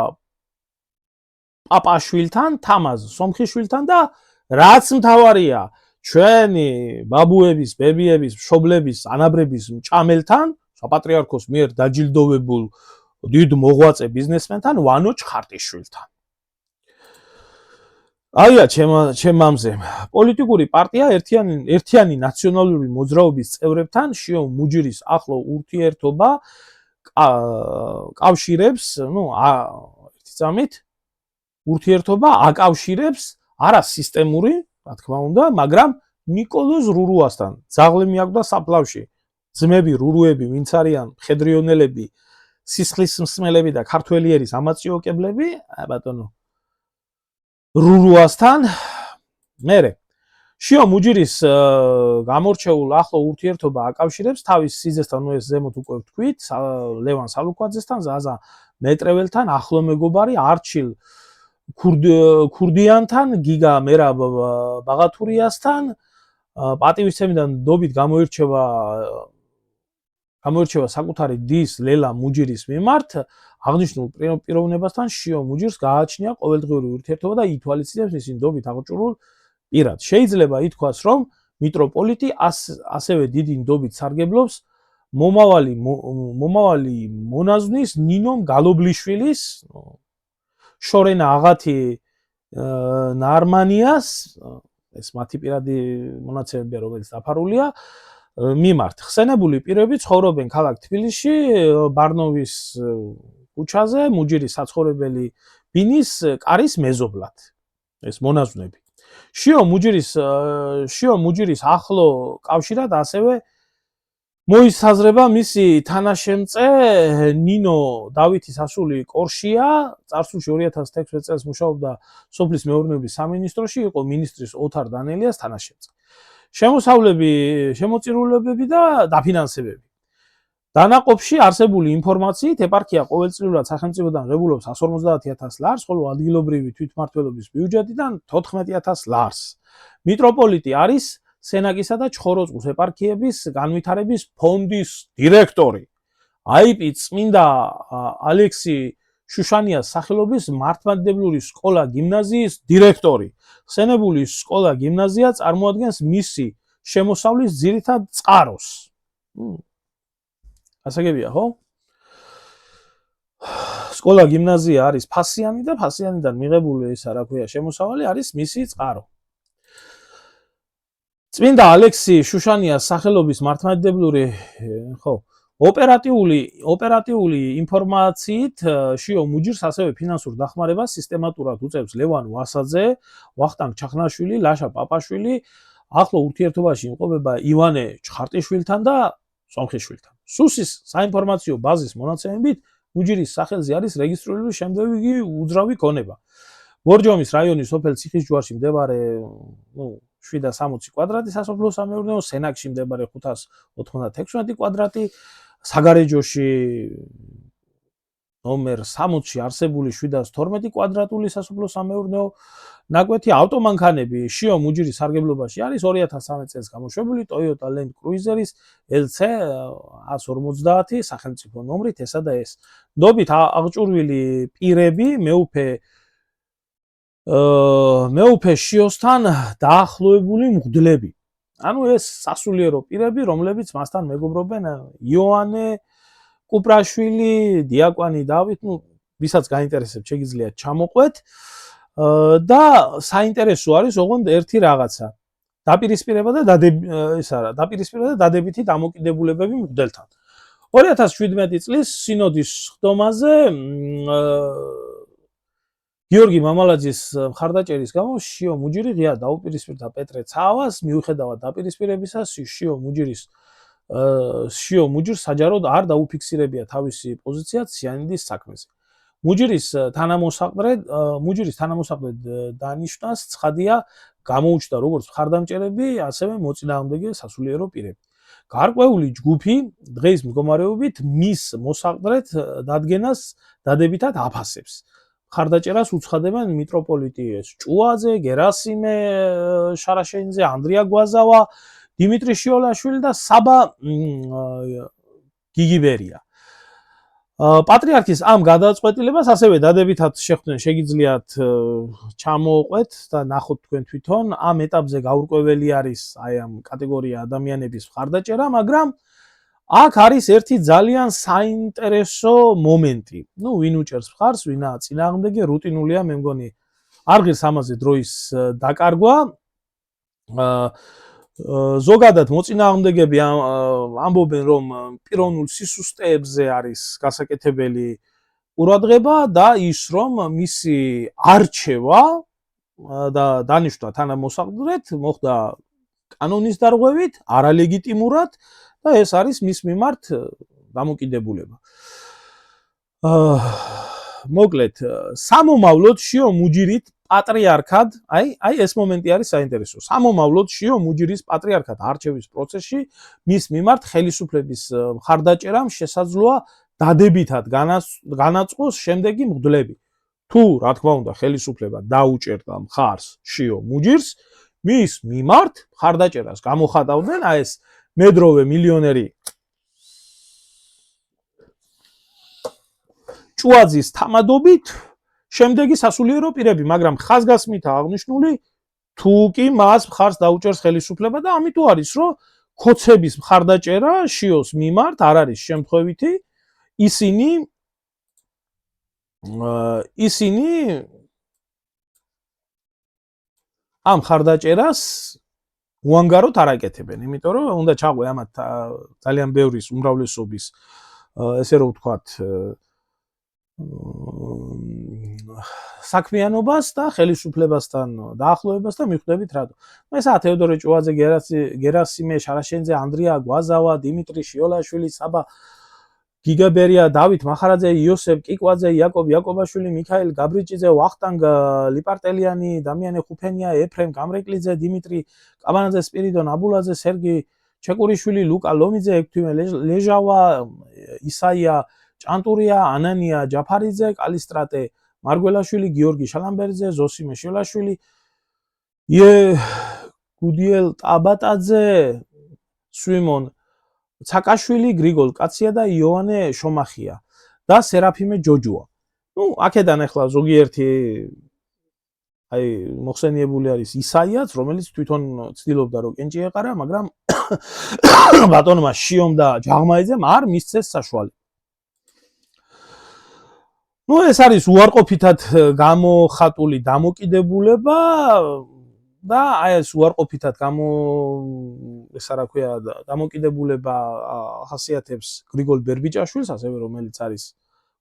პაპაშვილთან, თამაზ სომხიშვილთან და რაც მთავარია, ჩვენი ბაბუების, ბებიების, მშობლების, ანაბრების მჭამელთან, საპატრიარქოს მიერ დაჯილდოვებულ დიდ მოღვაწე ბიზნესმენთან, ვანო ჩხარტიშვილთან. აია ჩემ მამზე, პოლიტიკური პარტია ერთიანი ნაციონალური მოძრაობის წევრებთან შიო მუჯირის ახლო ურთიერთობა კავშირებს, ურთიერთობა აკავშირებს არა სისტემური, რა თქმა უნდა, მაგრამ ნიკოლოზ რურუასთან. ძაღლი მიაკვდა საფლავში. ძმები რურუები, ვინც არიან მხედრიონელები, სისხლის მსმელები და ქართველიერის ამაციოკებლები, ბატონო რურუასთან. მერე შიო მუჯირის გამორჩეულ ახლო ურთიერთობა აკავშირებს თავის სიზესთან, ეს ზემოთ უკვე ვთქვით, ლევან სალუქვაძესთან, ზაზა მეტრეველთან, ახლო მეგობარი არჩილ ქურდიანთან, გიგა მერაბ ბაღათურიასთან, პატივისცემიდან დობით გამოირჩევა საკუთარი დის ლელა მუჯირის მიმართ, აღნიშნულ პიროვნებასთან შიო მუჯირს გააჩნია ყოველდღიური ურთიერთობა და ითვალისწინებს ისინი დობით აღჭურვილ პირად. შეიძლება ითქვას, რომ მიტროპოლიტი ასევე დიდი ნდობით სარგებლობს მომავალი მონაზვნის ნინო გალობლიშვილის, შორენა აღათი ნარმანიას, ეს მათი პირადი მონაცემებია, რომელიც დაფარულია მიმართ. ხსენებული პირები ცხოვრობენ ქალაქ თბილისში, ბარნოვის ქუჩაზე, მუჯირის საცხოვრებელი ბინის კარის მეზობლად. ეს მონაზვნები. შიო მუჯირის ახლო კავშირად ასევე მოისაზრება მისი თანაშემწე ნინო დავითის ასული კორშია, წარსულში 2016 წელს მუშაობდა სოფლის მეურნეობის სამინისტროში, იყო მინისტრის ოთარ დანელიას თანაშემწე. შემოწირულობები და დაფინანსებები. დანაყოფში არსებული ინფორმაციით ეპარქია ყოველწლიურად სახელმწიფოდან ღებულობს 150,000 ლარს, ხოლო ადგილობრივი თვითმმართველობის ბიუჯეტიდან 14,000 ლარს. მიტროპოლიტი არის სენაკისა და ჩხოროწყუს ეპარქიების განვითარების ფონდის დირექტორი. აიპი წმინდა ალექსი შუშანიას სახელობის მართლმადიდებლური სკოლა გიმნაზიის დირექტორი. ხსენებული სკოლა გიმნაზია წარმოადგენს მისი შემოსავლის ძირითად წყაროს. ასაგებია, ხო? სკოლა გიმნაზია არის ფასიანი და ფასიანიდან მიღებული ისა რა ქვია შემოსავალი არის მისი წყარო. წმინდა ალექსი შუშანიას სახელობის მართლმადიდებლური ოპერატიული ინფორმაციით შიო მუჯირს ასევე ფინანსურ დახმარებას სისტემატურად უწევს ლევან ვასაძე, ვახტანგ ჩახნაშვილი, ლაშა პაპაშვილი, ახლო ურთიერთობაში იმყოფება ივანე ჩხარტიშვილთან და სომხიშვილთან. სუსის საინფორმაციო ბაზის მონაცემებით მუჯირის სახელზე არის რეგისტრირებული შემდეგი უძრავი ქონება. ბორჯომის რაიონის სოფელ ციხისჯვარში მდებარე 760 კვადრატი სასოფლო-სამეურნეო, სენაკში მდებარე 596 კვადრატი, საგარეჯოში ნომერ 60-ში არსებული 712 კვადრატული სასოფლო-სამეურნეო ნაკვეთი, ავტომანქანები შიო მუჯირის სარგებლობაში არის 2013 წელს გამოშვებული Toyota Land Cruiser-ის LC 150 სახელმწიფო ნომრით ესა და ეს. ნდობით აღჭურვილი პირები მეუფე შიოსთან დაახლოებული მღვდლები. ანუ ეს სასულიერო პირები, რომლებიც მასთან მეგობრობენ, იოანე კუპრაშვილი, დიაკვანი დავით, ვისაც გაინტერესებს შეგიძლიათ ჩამოყვეთ. და საინტერესო არის ოღონდ ერთი რაღაცა. დაპირისპირება და დადებითი დამოკიდებულებები მღვდელთან. 2017 წლის სინოდის ხდომაზე გიორგი მამალაძის მხარდაჭერის გამო შიო მუჯირი ღია დაუპირისპირდა პეტრე ცავას, მიუხედავად დაპირისპირებისა, შიო მუჯირს საჯაროდ არ დაუფიქსირებია თავისი პოზიცია ციანიდის საქმეზე. მუჯირის თანამოსაყრედ დანიშნას ცხადია გამოუჩნდა როგორც მხარდამჭერები, ასევე მოწინააღმდეგე სასულიერო პირები. გარკვეული ჯგუფი დღეს მდგომარეობით მის მოსაყრედ დადგენას დადებითად აფასებს. მხარდაჭერას უცხადებენ მიტროპოლიტი ჭუაძე, გერასიმე შარაშენიძე, ანდრია გვაზავა, დიმიტრი შიოლაშვილი და საბა გიგიბერია. პატრიარქის ამ გადაწყვეტილებას ასევე დადებითად შეხვდნენ, შეგიძლიათ ჩამოუყვეთ და ნახოთ თქვენ თვითონ. ამ ეტაპზე გაურკვეველი არის აი ამ კატეგორია ადამიანების მხარდაჭერა, მაგრამ აქ არის ერთი ძალიან საინტერესო მომენტი. ვინ უჭერს მხარს, ვინაა წინააღმდეგი, რუტინულია, მე მგონი არ ღირს ამაზე დროის დაკარგვა. ზოგადად მოწინააღმდეგები ამბობენ, რომ პიროვნულ სისუსტეებზე არის გასაკეთებელი ყურადღება და ის, რომ მისი არჩევა და დანიშნვა თანამოსაყრდად მოხდა კანონის დარღვევით, არალეგიტიმურად და ეს არის მის მიმართ დამოკიდებულება. მოკლედ, სამომავლოდ შიო მუჯირით პატრიარქად, აი ეს მომენტი არის საინტერესო. სამომავლოდ შიო მუჯირის პატრიარქად არჩევის პროცესში მის მიმართ ხელისუფლების მხარდაჭერამ შესაძლოა დადებითად განაწყოს შემდეგი მღვდლები. თუ, რა თქმა უნდა, ხელისუფლება დაუჭერდა მხარს შიო მუჯირს, მის მიმართ მხარდაჭერას გამოხატავდნენ ეს მედროვე მილიონერი ჭუაძის თამადობით შემდეგი სასულიერო პირები, მაგრამ ხაზგასმით აღნიშნული, თუ კი მას მხარს დაუჭერს ხელისუფლება და ამიტომ არის, რომ ქოცების მხარდაჭერა შიოს მიმართ არ არის შემთხვევითი, ისინი ამ მხარდაჭერას უანგაროდ არ აკეთებენ, იმიტომ რომ უნდა ჩაყვე ამათ ძალიან ბევრის უმრავლესობის ესე რომ ვთქვათ საქმიანობას და ხელისუფლებასთან დაახლოებას და მიხვდებით რატო. ესაა თეოდორე ჭუაძე, გერასიმე შარაშენიძე, ანდრია გვაზავა, დიმიტრი შიოლაშვილი, საბა გიგაბერია, დავით მახარაძე, იოსებ კიკვაძე, იაკობ იაკობაშვილი, მიქაელ გაბრიჭიძე, ვახტანგ ლიპარტელიანი, დამიანე ხუფენია, ეფრემ გამრეკლიძე, დიმიტრი კაბანაძე, სპირიდონ აბულაძე, სერგი ჩეკურიშვილი, ლუკა ლომიძე, ექვთიმე ლეჟავა, ისაია ჭანტურია, ანანია ჯაფარიძე, კალისტრატე მარგველაშვილი, გიორგი შალამბერძე, ზოსიმე შიოლაშვილი, გუდიელ ტაბატაძე, სვიმონ ცაკაშვილი, გრიგოლ კაცია და იოანე შომახია და სერაფიმე ჯოჯუა. აქედან ახლა ზოგიერთი მოხსენიებული არის ისაიაც, რომელიც თვითონ ცდილობდა რომ კენჭი ეყარა, მაგრამ ბატონმა შიომ და ჯაღმაიძემ არ მისცეს საშუალება. ეს არის უარყოფითად გამოხატული დამოკიდებულება, და აი ეს უარყოფითად დამოკიდებულება ახასიათებს გრიგოლ ბერბიჭაშვილს, ასევე რომელიც არის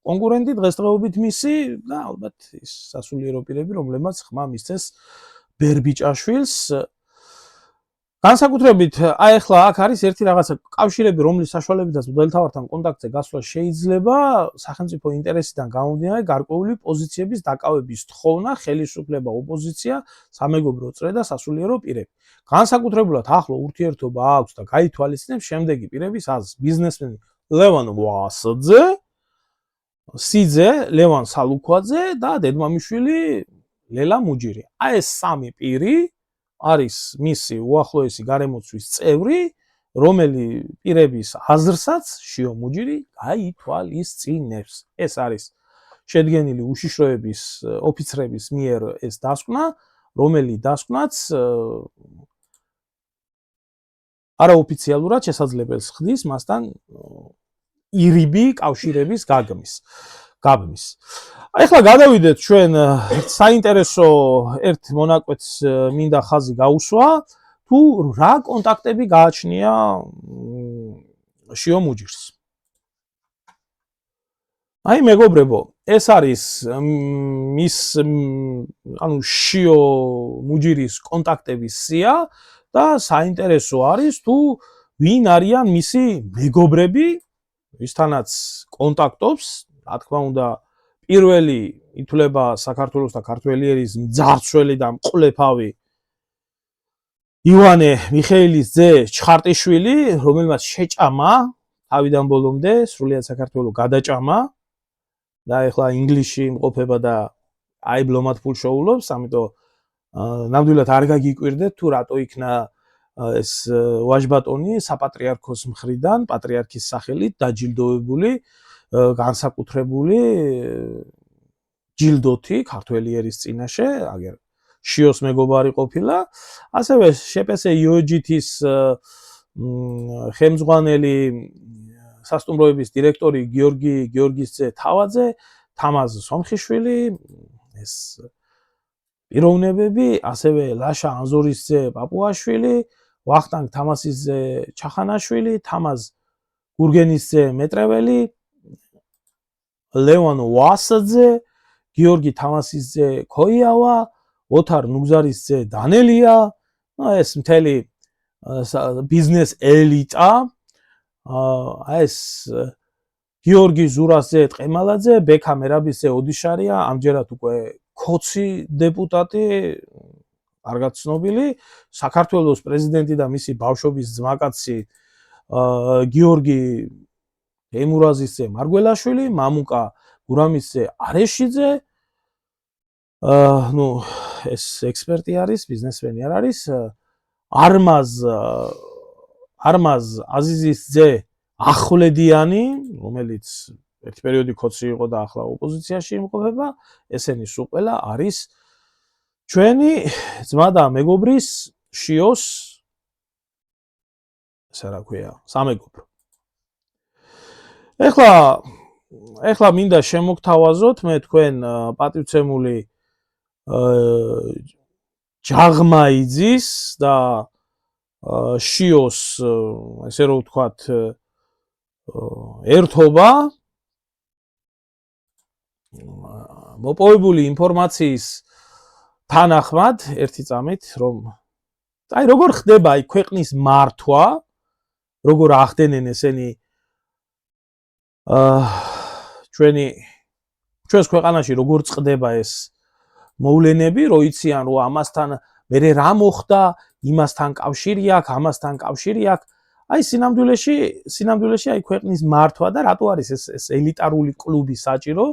კონკურენტი დღესდღეობით მისი და ალბათ ის სასულიერო პირები, რომლებმაც ხმა მისცეს ბერბიჭაშვილს. განსაკუთრებით აი ახლა აქ არის ერთი რაღაცა კავშირები, რომლის საშუალებითაც მღვდელმთავართან კონტაქტზე გასვლა შეიძლება სახელმწიფო ინტერესიდან გამომდინარე გარკვეული პოზიციების დაკავების თხოვნა, ხელისუფლება, ოპოზიცია, სამეგობრო წრე და სასულიერო პირები. განსაკუთრებულად ახლო ურთიერთობა აქვს და გაითვალისწინებს შემდეგი პირების აზრს: ბიზნესმენი ლევან ვასაძე, სიძე ლევან სალუქვაძე და დედმამიშვილი ლელა მუჯირი. აი ეს სამი პირი არის მისი უახლოესი გარემოცვის წევრი, რომელი პირების აზრსაც შიო მუჯირი გაითვალისწინებს. ეს არის შედგენილი უშიშროების ოფიცრების მიერ ეს დასკვნა, რომელი დასკვნაც არაოფიციალურად შესაძლებელს ხდის მასთან ირიბი კავშირების გაბმის. ახლა გადავიდეთ ჩვენ საინტერესო ერთ მონაკვეთს მინდა ხაზი გაუსვა, თუ რა კონტაქტები გააჩნია შიო მუჯირს. აი მეგობრებო, ეს არის მის შიო მუჯირის კონტაქტების სია და საინტერესო არის თუ ვინ არიან მისი მეგობრები, ვისთანაც კონტაქტობს, რა თქმა უნდა, პირველი ითვლება საქართველოს და ქართველიერის მძარცველი და მკვლეფავი ივანე მიხეილის ძე ჩხარტიშვილი, რომელმაც შეჭამა თავიდან ბოლომდე სრულიად საქართველოს გადაჭამა და ეხლა ინგლისში იმყოფება და აიბლომად ფულს შეულობს, ამიტომ ნამდვილად არ გაგიკვირდეთ თუ რატო იქნა ეს ვაჟბატონი საპატრიარქოს მხრიდან პატრიარქის სახელით დაჯილდოვებული განსაკუთრებული ჯილდოთი ქართველიერის წინაშე, აგერ შიოს მეგობარი ყოფილა, ასევე შპს იოჯითის ხელმძღვანელი სასტუმროების დირექტორი გიორგის ძე თავაძე, თამაზ სომხიშვილი, ეს პიროვნებები, ასევე ლაშა ანზორის ძე პაპუაშვილი, ვახტანგ თამასის ძე ჩახანაშვილი, თამაზ გურგენის ძე მეტრეველი, ლევან ვასაძე, გიორგი თამასის ძე ქოიავა, ოთარ ნუგზარის ძე დანელია, ეს მთელი ბიზნეს ელიტა, ეს გიორგი ზურას ძე ტყემალაძე, ბექა მერაბის ძე ოდიშარია, ამჯერად უკვე ქოცი დეპუტატი, კარგად ცნობილი, საქართველოს პრეზიდენტი და მისი ბავშვობის ძმაკაცი გიორგი ემურაზის ძე მარგველაშვილი, მამუკა გურამის ძე არეშიძე, ეს ექსპერტი არის, ბიზნესმენი არ არის, არმაზ აზიზის ძე ახვლედიანი, რომელიც ერთი პერიოდი ქოცი იყო და ახლა ოპოზიციაში იმყოფება, ესენი სულ ყველა არის ჩვენი ძმა და მეგობრის შიოს სამეგობრო. ეხლა მინდა შემოგთავაზოთ მე თქვენ პატივცემული ჯაღმაიძის და შიოს, ესე რომ ვთქვათ, ერთობა მოპოვებული ინფორმაციის თანახმად ერთი წამით, რომ აი როგორ ხდება აი ქვეყნის მართვა, როგორ ახდენენ ესენი ჩვენს ქვეყანაში როგორ წყდება ეს მოვლენები, რო იციან რომ ამასთან მერე რა მოხდა, იმასთან კავშირი აქვს, ამასთან კავშირი აქვს. აი სინამდვილეში აი ქვეყნის მართვა და რატო არის ეს ელიტარული კლუბი საჭირო,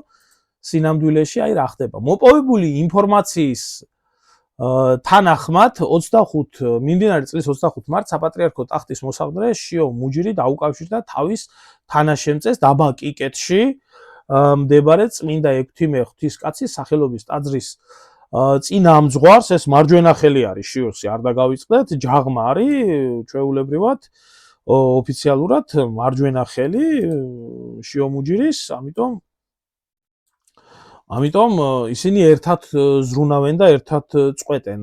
სინამდვილეში აი რა ხდება. მოპოვებული ინფორმაციის თანახმად მიმდინარე წლის 25 მარტს საპატრიარქო ტახტის მოსაყდრე შიო მუჯირი დაუკავშირდა თავის თანაშემწეს დაბა კიკეთში მდებარე წმინდა ექვთიმე ღვთისკაცის სახელობის ტაძრის წინამძღვარს, ეს მარჯვენა ხელი არის შიოსი, არ დაგავიწყდეთ, ჯაღმა არის ჩვეულებრივად ოფიციალურად მარჯვენა ხელი შიო მუჯირის, ამიტომ ამიტომ ისინი ერთად ზრუნავენ და ერთად წყვეტენ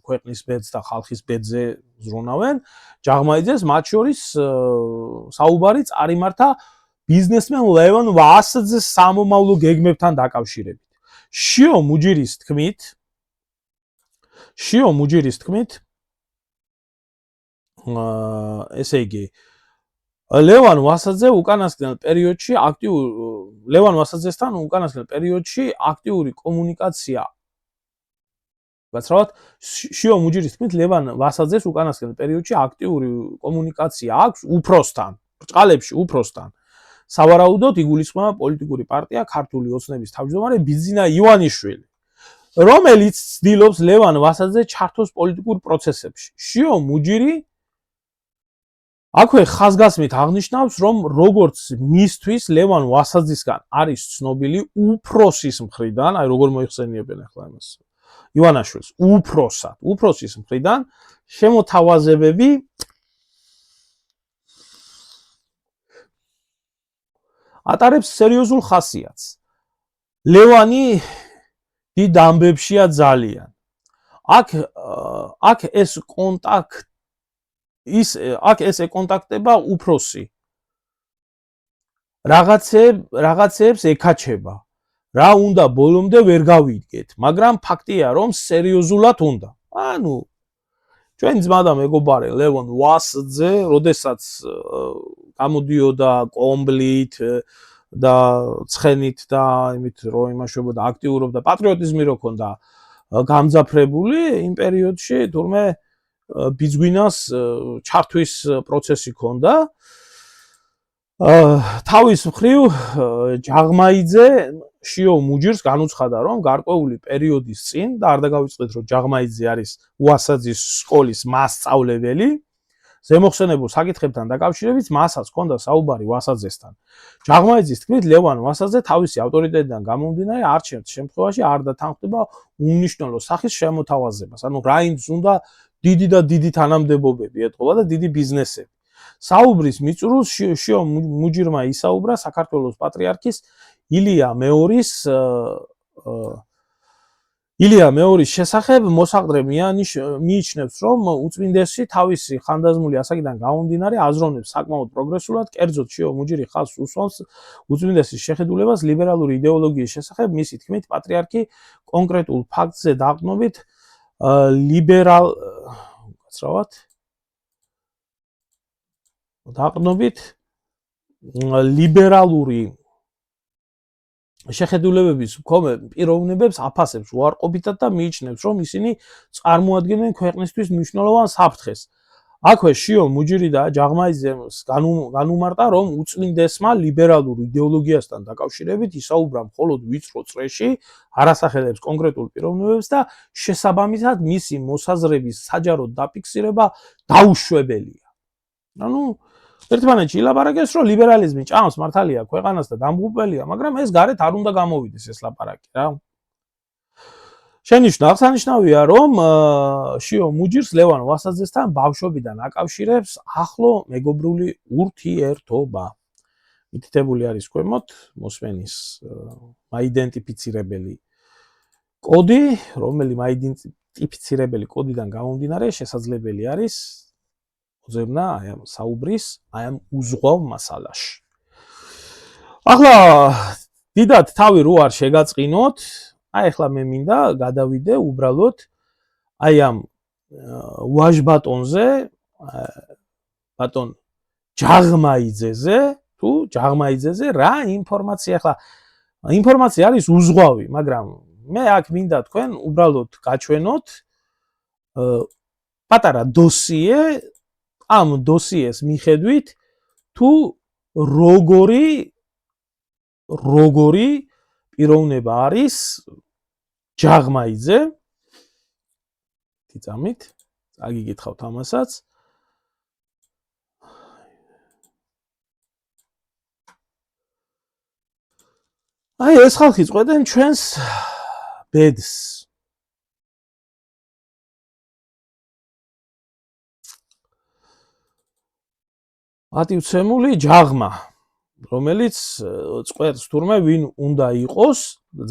ქვეყნის ბედს და ხალხის ბედზე ზრუნავენ. ჯაღმაიძეს მათ შორის საუბარი წარიმართა ბიზნესმენ ლევან ვასაძეს სამომავლო გეგმებთან დაკავშირებით. შიო მუჯირის თქმით, ესე იგი ლევან ვასაძე უკანასკნელ პერიოდში აქტიური კომუნიკაცია გაცრავად შიო მუჯირის თქმით ლევან ვასაძეს უკანასკნელ პერიოდში აქტიური კომუნიკაცია აქვს უფროსთან. სავარაუდოდ იგულისხმება პოლიტიკური პარტია ქართული ოცნების თავმჯდომარე ბიძინა ივანიშვილი, რომელიც ცდილობს ლევან ვასაძე ჩართოს პოლიტიკურ პროცესებში. შიო მუჯირი აქვე ხაზგასმით აღნიშნავს, რომ როგორც მისთვის ლევან ვასაძისგან არის ცნობილი უფროსის მხრიდან, აი როგორ მოიხსენიებენ ახლა იმას ივანაშვილს, უფროსის მხრიდან შემოთავაზებები ატარებს სერიოზულ ხასიათს. ლევანი დიდ ამბებშია ძალიან. აქ ეს ეკონტაქტება უფროსი. რაღაცებს ეკაჩება. რა უნდა ბოლომდე ვერ გავიდგეთ, მაგრამ ფაქტია, რომ სერიოზულად უნდა. ანუ ჩვენ ძმა და მეგობარი ლევან ვასაძე, როდესაც გამოდიოდა კომბლით და ცხენით და იმით რომ იმაშობოდა აქტიურობდა პატრიოტიზმი რო ქონდა გამძაფრებული იმ პერიოდში თურმე ბიძგვინას ჩართვის პროცესი ქონდა. თავის მხრივ ჯაღმაიძე შიო მუჯირს განუცხადა, რომ გარკვეული პერიოდის წინ და არ დაგავიწყდეთ, რომ ჯაღმაიძე არის ვასაძის სკოლის მასწავლებელი, ზემოხსენებულ საკითხებთან დაკავშირებით მასაც ჰქონდა საუბარი ვასაძესთან. ჯაღმაიძის თქმით, ლევან ვასაძე თავისი ავტორიტეტიდან გამომდინარე არჩევნების შემთხვევაში არ დათანხმდება უმნიშვნელო სახის შემოთავაზებას. ანუ რაინდს უნდა დიდი თანამდებობები ეთყობა და დიდი ბიზნესები. საუბრის მიწურულს შიო მუჯირმა ისაუბრა საქართველოს პატრიარქის ილია მეორის შესახებ. მოსაყდრე მიიჩნევს, რომ უწმინდესი თავისი ხანდაზმული ასაკიდან გამომდინარე აზროვნებს საკმაოდ პროგრესულად, კერძოდ შიო მუჯირი ხაზს უსვამს უწმინდესის შეხედულებას ლიბერალური იდეოლოგიის შესახებ. მისი თქმით, პატრიარქი კონკრეტულ ფაქტზე დაყრდნობით ლიბერალური შეხედულებების მქონე პიროვნებებს აფასებს უარყოფითად და მიიჩნევს, რომ ისინი წარმოადგენენ ქვეყნისთვის მნიშვნელოვან საფრთხეს. აქვე შიო მუჯირი და ჯაღმაიძემ განუმარტა, რომ უწმინდესმა ლიბერალურ იდეოლოგიასთან დაკავშირებით ისაუბრა მხოლოდ ვიწრო წრეში, არასახელებს კონკრეტულ პიროვნებებს და შესაბამისად მისი მოსაზრების საჯარო დაფიქსირება დაუშვებელია. ანუ ერთმანეთში ილაპარაკეს, რომ ლიბერალიზმი ჭამს მართალია ქვეყანას და დამღუპველია, მაგრამ ეს გარეთ არ უნდა გამოვიდეს ეს ლაპარაკი რა. აღსანიშნავია, რომ შიო მუჯირს ლევან ვასაძესთან ბავშვობიდან აკავშირებს ახლო მეგობრული ურთიერთობა. მითითებული არის ქვემოთ მოსმენის მაიდენტიფიცირებელი კოდი, რომელი მაიდენტიფიცირებელი კოდიდან გამომდინარე შესაძლებელი არის ზებნა აი ამ საუბრის, აი ამ უზღვავ მასალაში. ახლა დიდად თავი რო არ შეგაწყინოთ, აი ახლა მე მინდა გადავიდე უბრალოდ აი ამ ვაჟ ბატონზე, ბატონ ჯაღმაიძეზე, თუ ჯაღმაიძეზე რა ინფორმაცია ახლა ინფორმაცია არის უზღვავი, მაგრამ მე აქ მინდა თქვენ უბრალოდ გაჩვენოთ პატარა დოსიე ამ დოსიეს მიხედვით თუ როგორი პიროვნება არის ჯაღმაიძე. თიწამით აგიგითხავთ ამასაც. აი ეს ხალხი წყვეტენ ჩვენს ბედს. ატივცემული ჯაღმა რომელიც წყვეტს თურმე ვინ უნდა იყოს,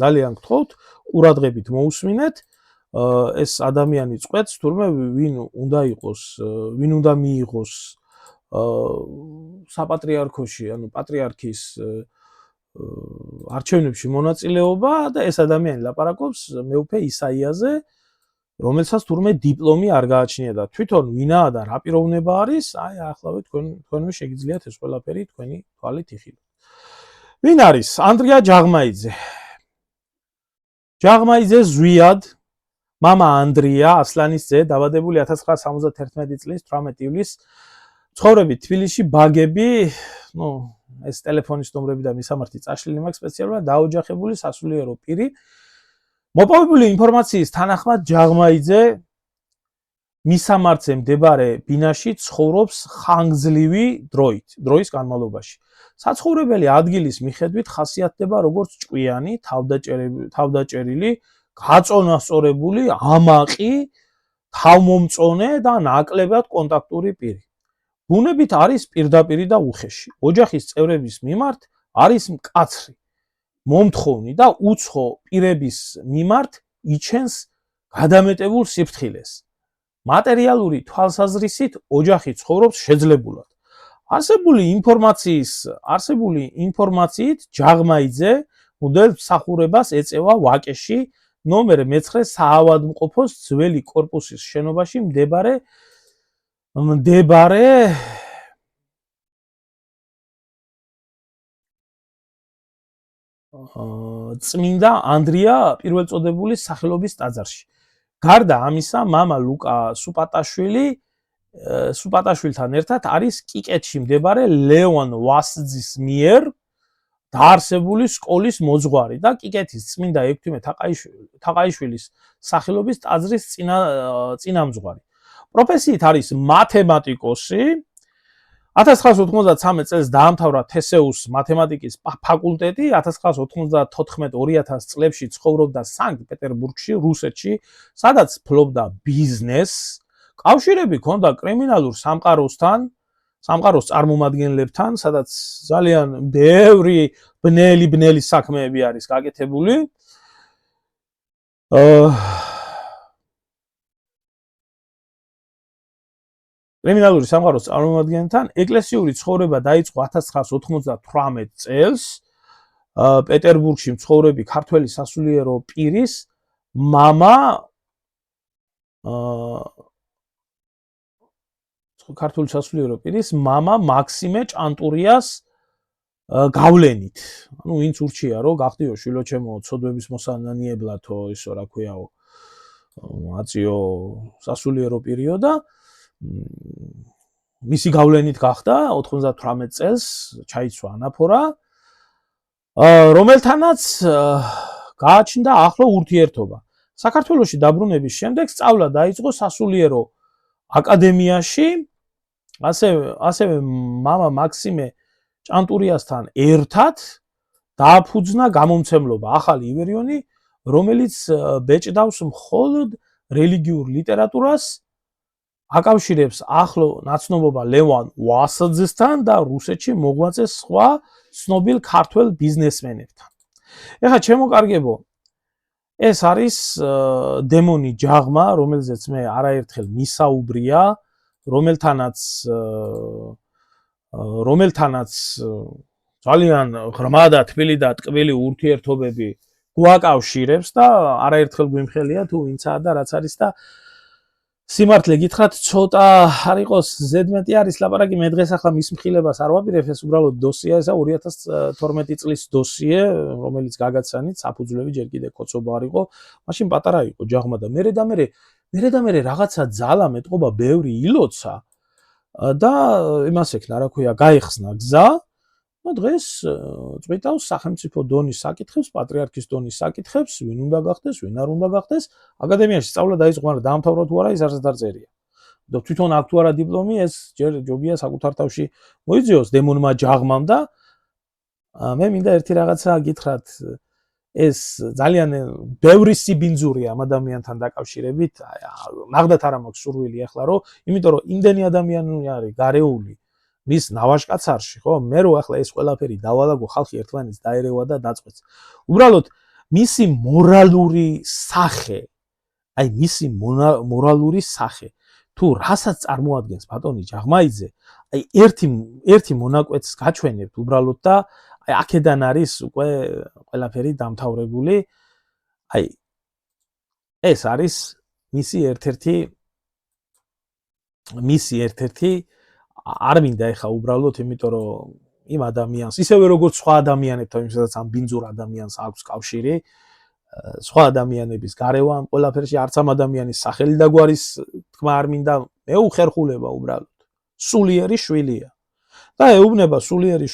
ძალიან გთხოვთ, ყურადღებით მოусმინეთ, ეს ადამიანი წყვეტს თურმე ვინ უნდა იყოს, ვინ უნდა მიიღოს საპატრიარქოში, ანუ პატრიარქის არჩევნებში მონაწილეობა და ეს ადამიანი ლაპარაკობს მეუფე ისაიაზე, რომელსაც თურმე დიპლომი არ გააჩნია და თვითონ ვინაა და რა პიროვნება არის, აი ახლავე თქვენვე შეგიძლიათ ეს ყველაფერი თქვენი თვალით იხილოთ. ვინ არის? ანდრია ჯაღმაიძე. ჯაღმაიძე ზვიად, მამა ანდრია, ასლანის ძე, დაბადებული 1971 წლის 18 ივლისს, ცხოვრებით თბილისში, ბაგები, ეს ტელეფონის ნომრები და მისამართი წაშლილი მაქვს სპეციალურად დაოჯახებული სასულიერო პირი. მოპოვებული ინფორმაციის თანახმად ჯაღმაიძე მისამართზე მდებარე ბინაში ცხოვრობს ხანგრძლივი დროის განმავლობაში. საცხოვრებელი ადგილის მიხედვით ხასიათდება როგორც ჭკვიანი, თავდაჭერილი, გაწონასწორებული, ამაყი, თავმომწონე და ნაკლებად კონტაქტური პირი. ბუნებით არის პირდაპირი და უხეში. ოჯახის წევრების მიმართ არის მკაცრი, მომთხოვნი და უცხო პირების მიმართ იჩენს გადამეტებულ სიფრთხილეს. მატერიალური თვალსაზრისით ოჯახი ცხოვრობს შეძლებულად. არსებული ინფორმაციით ჯაღმაიძე მუდმივ მსახურებას ეწევა ვაკეში ნომერ 9 საავადმყოფოს ძველი კორპუსის შენობაში მდებარე წმინდა ანდრია პირველწოდებულის სახელობის ტაძარში. გარდა ამისა, მამა ლუკა სუპატაშვილთან ერთად არის კიკეთში მდებარე ლევან ვასძის მიერ დაარსებული სკოლის მოძღვარი და კიკეთის წმინდა ექვთიმე თაყაიშვილის სახელობის ტაძრის წინამძღვარი. პროფესიით არის მათემატიკოსი. 1993 წელს დაამთავრა თესეუს მათემატიკის ფაკულტეტი, 1994-2000 წლებში ცხოვრობდა სანქტ-პეტერბურგში, რუსეთში, სადაც ფლობდა ბიზნესს. კავშირები ჰქონდა კრიმინალურ სამყაროს წარმომადგენლებთან, სადაც ძალიან ბევრი ბნელი საქმეები არის გაკეთებული. კრიმინალური სამყაროს წარმომადგენელთან ეკლესიური ცხოვრება დაიწყო 1998 წელს. პეტერბურგში მცხოვრები ქართველი სასულიერო პირის მამა მაქსიმე ჭანტურიას გავლენით. ანუ ვინც ურჩია რომ გახდიო შვილო ჩემო ცოდვების მოსანანიებლათო, ისო რა ქვიაო, აწიო სასულიერო პირიო და მისი გავლენით გახდა 98 წელს ჩაიცვა ანაფორა, რომელთანაც გააჩნდა ახლო ურთიერთობა. საქართველოში დაბრუნების შემდეგ სწავლა დაიწყო სასულიერო აკადემიაში, ასევე მამა მაქსიმე ჭანტურიასთან ერთად დააფუძნა გამომცემლობა ახალი ივერიონი, რომელიც ბეჭდავს მხოლოდ რელიგიურ ლიტერატურას, აკავშირებს ახლო ნაცნობობა ლევან ვასძესთან და რუსეთში მოღვაწე სხვა ცნობილ ქართველ ბიზნესმენებთან. ეხლა ჩემოკარგებო, ეს არის დემონი ჯაღმა, რომელზეც მე არაერთხელ მისაუბრია, რომელთანაც ძალიან ღრმა და თბილი და ტკბილი ურთიერთობები გვაკავშირებს და არაერთხელ გვიმხელია თუ ვინცაა და რაც არის და სიმართლე გითხრათ, ცოტა არ იყოს ზედმეტი არის ლაპარაკი, მე დღეს ახლა მის მხილებას არ ვაპირებ, ეს უბრალოდ დოსია, ესა 2012 წლის დოსიე, რომელიც გაგაცანით, საფუძვლები ჯერ კიდე კოცობა არ იყო, მაშინ პატარა იყო ჯაღმა და მერე რაღაცა ძალა მეტყობა ბევრი ილოცა და იმას ექნა, რა ქვია, გაიხსნა გზა. და დღეს წვითავს სახელმწიფო დონის საკითხებს, პატრიარქის დონის საკითხებს, ვინ უნდა გახდეს, ვინ არ უნდა გახდეს. აკადემიაში სწავლა დაიწყო, მაგრამ დაამთავრა თუ არა, ის არც არ წერია. და თვითონ აქვს თუ არა დიპლომი, ეს ჯერ ჯობია საკუთარ თავში მოიძიოს დემონმა ჯაღმამ და მე მინდა ერთი რაღაცა გითხრათ, ეს ძალიან ბევრი სიბინძურია ამ ადამიანთან დაკავშირებით. ნახდათ არ მაქვს სურვილი ახლა, რომ იმიტომ რომ იმდენი ადამიანი არის გარეული მის ნავაშკაცარში, ხო? მე რო ახლა ეს ყველაფერი დავალაგო, ხალხი ერთმანეთს დაერევა და დაწყვეტს. უბრალოდ მისი მორალური სახე, აი მისი მორალური სახე, თუ რასაც წარმოადგენს ბატონი ჯაღმაიძე, აი ერთი მონაკვეთს გაჩვენებთ უბრალოდ და აი აქედან არის უკვე ყველაფერი დამთავრებული. აი ეს არის მისი ერთ-ერთი არ მინდა ეხა უბრალოდ იმიტომ რომ იმ ადამიანს ისევე როგორც სხვა ადამიანებთან ვისაც ამ ბინძურ ადამიანს აქვს კავშირი სხვა ადამიანების გარევან ყველაფერში არც ამ ადამიანის სახელი და გვარის თქმა არ მინდა მეუხერხულება უბრალოდ სულიერი შვილია და ეუბნება სულიერი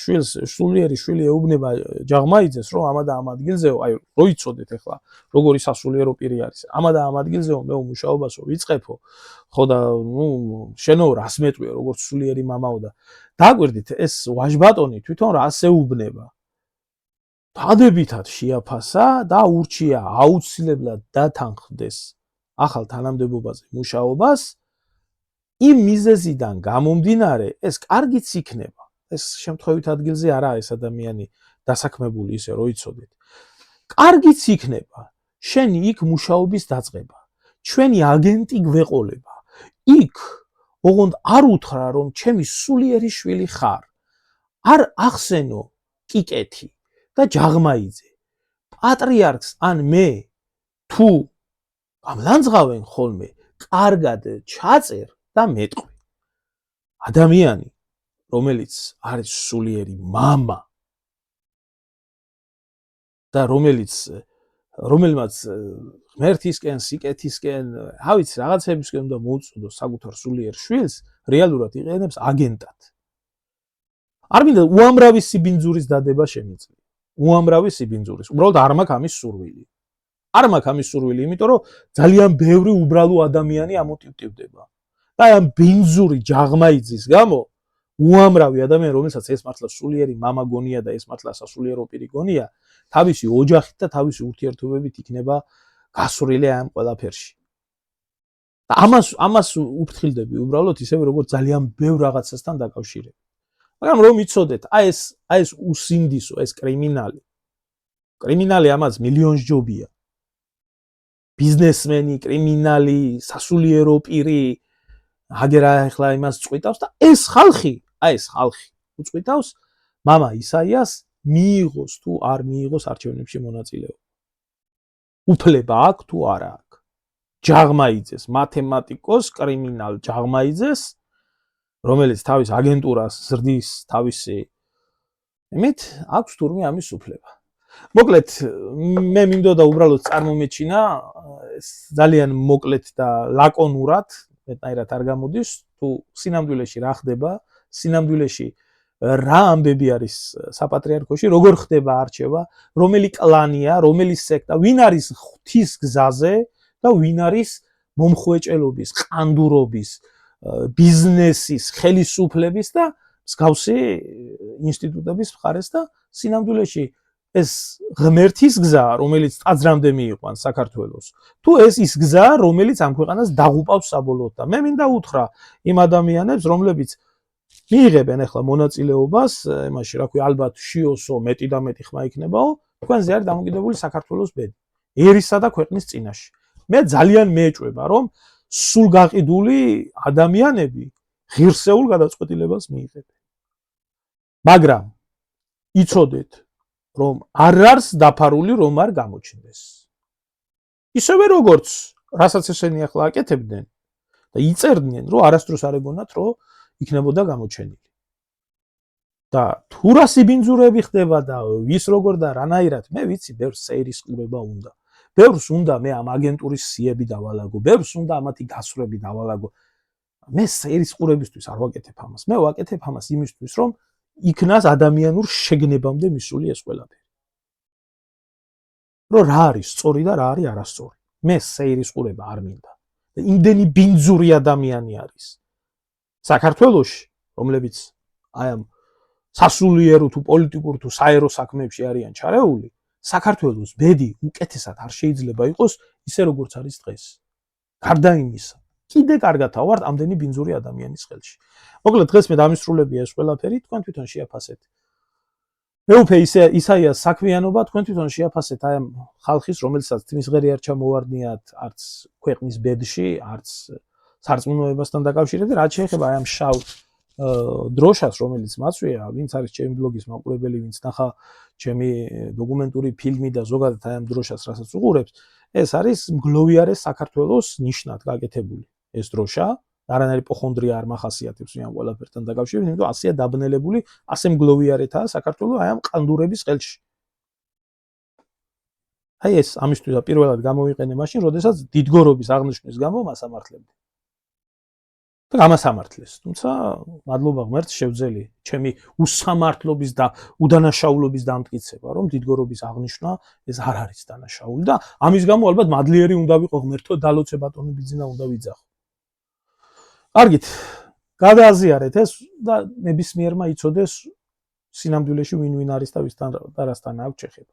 შვილი ეუბნება ჯაღმაიძეს რომ ამა და ამ ადგილზეო აი რო იცოდეთ ეხლა როგორი სასულიერო პირი არის ამა და ამ ადგილზეო მე მუშაობასო ვიწყებო ხო და ნუ შენო რას მეტყვია როგორც სულიერი მამაო და დაგვერდით ეს ვაჟბატონი თვითონ რას ეუბნება დადებითად შეაფასა და ურჩია აუცილებლად დათანხმდეს ახალ თანამდებობაზე მუშაობას იმ მიზეზიდან გამომდინარე ეს კარგიც იქნება ეს შემთხვევით ადგილზე არაა ეს ადამიანი დასაქმებული ისე რო იცოდეთ კარგიც იქნება შენი იქ მუშაობის დაწყება ჩვენი აგენტი გვეყოლება იქ ოღონდ არ უთხრა რომ ჩემი სულიერი შვილი ხარ არ ახსენო კიკეთი და ჯაღმაიძე პატრიარქს ან მე თუ გამლანძღავენ ხოლმე კარგად ჩაწერ და მეტყვი ადამიანი რომელიც არის სულიერი მამა და რომელმაც ღმერთისკენ სიკეთისკენ რა ვიცი რაღაცებისკენ უნდა მოუწოდოს საკუთარ სულიერ შვილს რეალურად იყენებს აგენტად არ მინდა უამრავი სიბინძურის დადება შემიძლია უამრავი სიბინძურის უბრალოდ არ მაქვს ამის სურვილი იმიტომ რომ ძალიან ბევრი უბრალო ადამიანი ამოტივტივდება და ამ ბინძური ჯაღმაიძის გამო უამრავი ადამიანი რომელსაც ეს მართლა სულიერი მამა გონია და ეს მართლა სასულიერო პირი გონია თავისი ოჯახით და თავისი ურთიერთობებით იქნება გასვრილი ამ ყველაფერში და ამას უფრთხილდები უბრალოდ ისევე როგორც ძალიან ბევრ რაღაცასთან დაკავშირებით მაგრამ რომ იცოდეთ აი ეს უსინდისო ეს კრიმინალი ამას მილიონსჯობია ბიზნესმენი კრიმინალი სასულიერო პირი აგერა ახლა იმას წვიტავს და ეს ხალხი უწვიტავს მამა ისაიას მიიღოს თუ არ მიიღოს არჩევნებში მონაწილეობა უფლება აქვს თუ არა აქვს ჯაღმაიძეს მათემატიკოს კრიმინალ ჯაღმაიძეს რომელიც თავის აგენტურას ზრდის თავისი იმით აქვს თურმე ამის უფლება მოკლედ მე მინდოდა უბრალოდ წარმომეჩინა ძალიან მოკლედ და ლაკონურად მეტნაირად არ გამოდის თუ სინამდვილეში რა ხდება სინამდვილეში რა ამბები არის საპატრიარქოში როგორ ხდება არჩევა რომელი კლანია რომელი სექტა ვინ არის ღვთის გზაზე და ვინ არის მომხვეჭელობის ყანდურობის ბიზნესის ხელისუფლების და მსგავსი ინსტიტუტების მხარეს და სინამდვილეში ეს ღმერთის გზა რომელიც ტაძრამდე მიიყვანს საქართველოს თუ ეს ის გზა რომელიც ამ ქვეყანას დაღუპავს საბოლოოდ და მე მინდა უთხრა იმ ადამიანებს რომლებიც მიიღებენ ახლა მონაწილეობას იმაში რა ქვია ალბათ შიოსო მეტი და მეტი ხმა იქნებაო თქვენზე არის დამოკიდებული საქართველოს ბედი ერისა და ქვეყნის წინაშე მე ძალიან მეეჭვება რომ სულ გაყიდული ადამიანები ღირსეულ გადაწყვეტილებას მიიღებენ მაგრამ იცოდეთ რომ არ არის დაფარული რომ არ გამოჩნდეს ისევე როგორც რასაც ესენი ახლა აკეთებდნენ და იწერდნენ რომ არასდროს არ ეგონათ რომ იქნებოდა გამოჩენილი და თუ რა სიბინძურები ხდება და ვის როგორ და რანაირად მე ვიცი ბევრს სეირისყურება უნდა ბევრს უნდა მე ამ აგენტურის სიები დავალაგო ბევრს უნდა ამათი გასვრები დავალაგო მე სეირისყურებისთვის არ ვაკეთებ ამას მე ვაკეთებ ამას იმისთვის რომ იქნას ადამიანურ შეგნებამდე მისული ეს ყველაფერი რომ რა არის სწორი და რა არის არასწორი მე სეირისყურება არ მინდა და იმდენი ბინძური ადამიანი არის საქართველოში რომლებიც აი ამ სასულიერო თუ პოლიტიკურ თუ საერო საქმეებში არიან ჩარეული საქართველოს ბედი უკეთესად არ შეიძლება იყოს ისე როგორც არის დღეს გარდა იმისა კიდე კარგათა ვართ ამდენი ბინძური ადამიანის ხელში. მოკლედ დღეს მე დამისრულებია ეს ყველაფერი, თქვენ თვითონ შეაფასეთ. მეუფე ისაიას საქმიანობა თქვენ თვითონ შეაფასეთ აი ამ ხალხის, რომელსაც თმის ღერი არ ჩამოვარდნიათ არც ქვეყნის ბედში, არც სარწმუნოებასთან დაკავშირებით, რაც შეეხება აი ამ შავ დროშას, რომელიც მაწვია, ვინც არის ჩემი ბლოგის მაყურებელი, ვინც ნახა ჩემი დოკუმენტური ფილმი და ზოგადად აი ამ დროშას რასაც უყურებს, ეს არის მგლოვიარე საქართველოს ნიშნად გაკეთებული ეს დროშა. არანაირი პოხონდრია არ მახასიათებს ამ ყველაფერთან დაკავშირებით, იმიტომ ასეა დაბნელებული, ასე მგლოვიარეთაა საქართველოს აი ამ ყანდურების ხელში. აი ეს ამისთვის პირველად გამოვიყენე მაშინ, როდესაც დიდგორობის აღნიშვნის გამო მას ამართლებდი. და გამასამართლეს. თუმცა მადლობა ღმერთს შევძელი ჩემი უსამართლობის და უდანაშაულობის დამტკიცება, რომ დიდგორობის აღნიშვნა ეს არ არის დანაშაული და ამის გამო ალბათ მადლიერი უნდა ვიყო ღმერთო, დალოცე ბატონი ბიძინა უნდა ვიძახო. კარგით, გადააზიარეთ ეს და ნებისმიერმა იცოდეს სინამდვილეში ვინ არის და ვისთან და რასთან აქვს შეხება.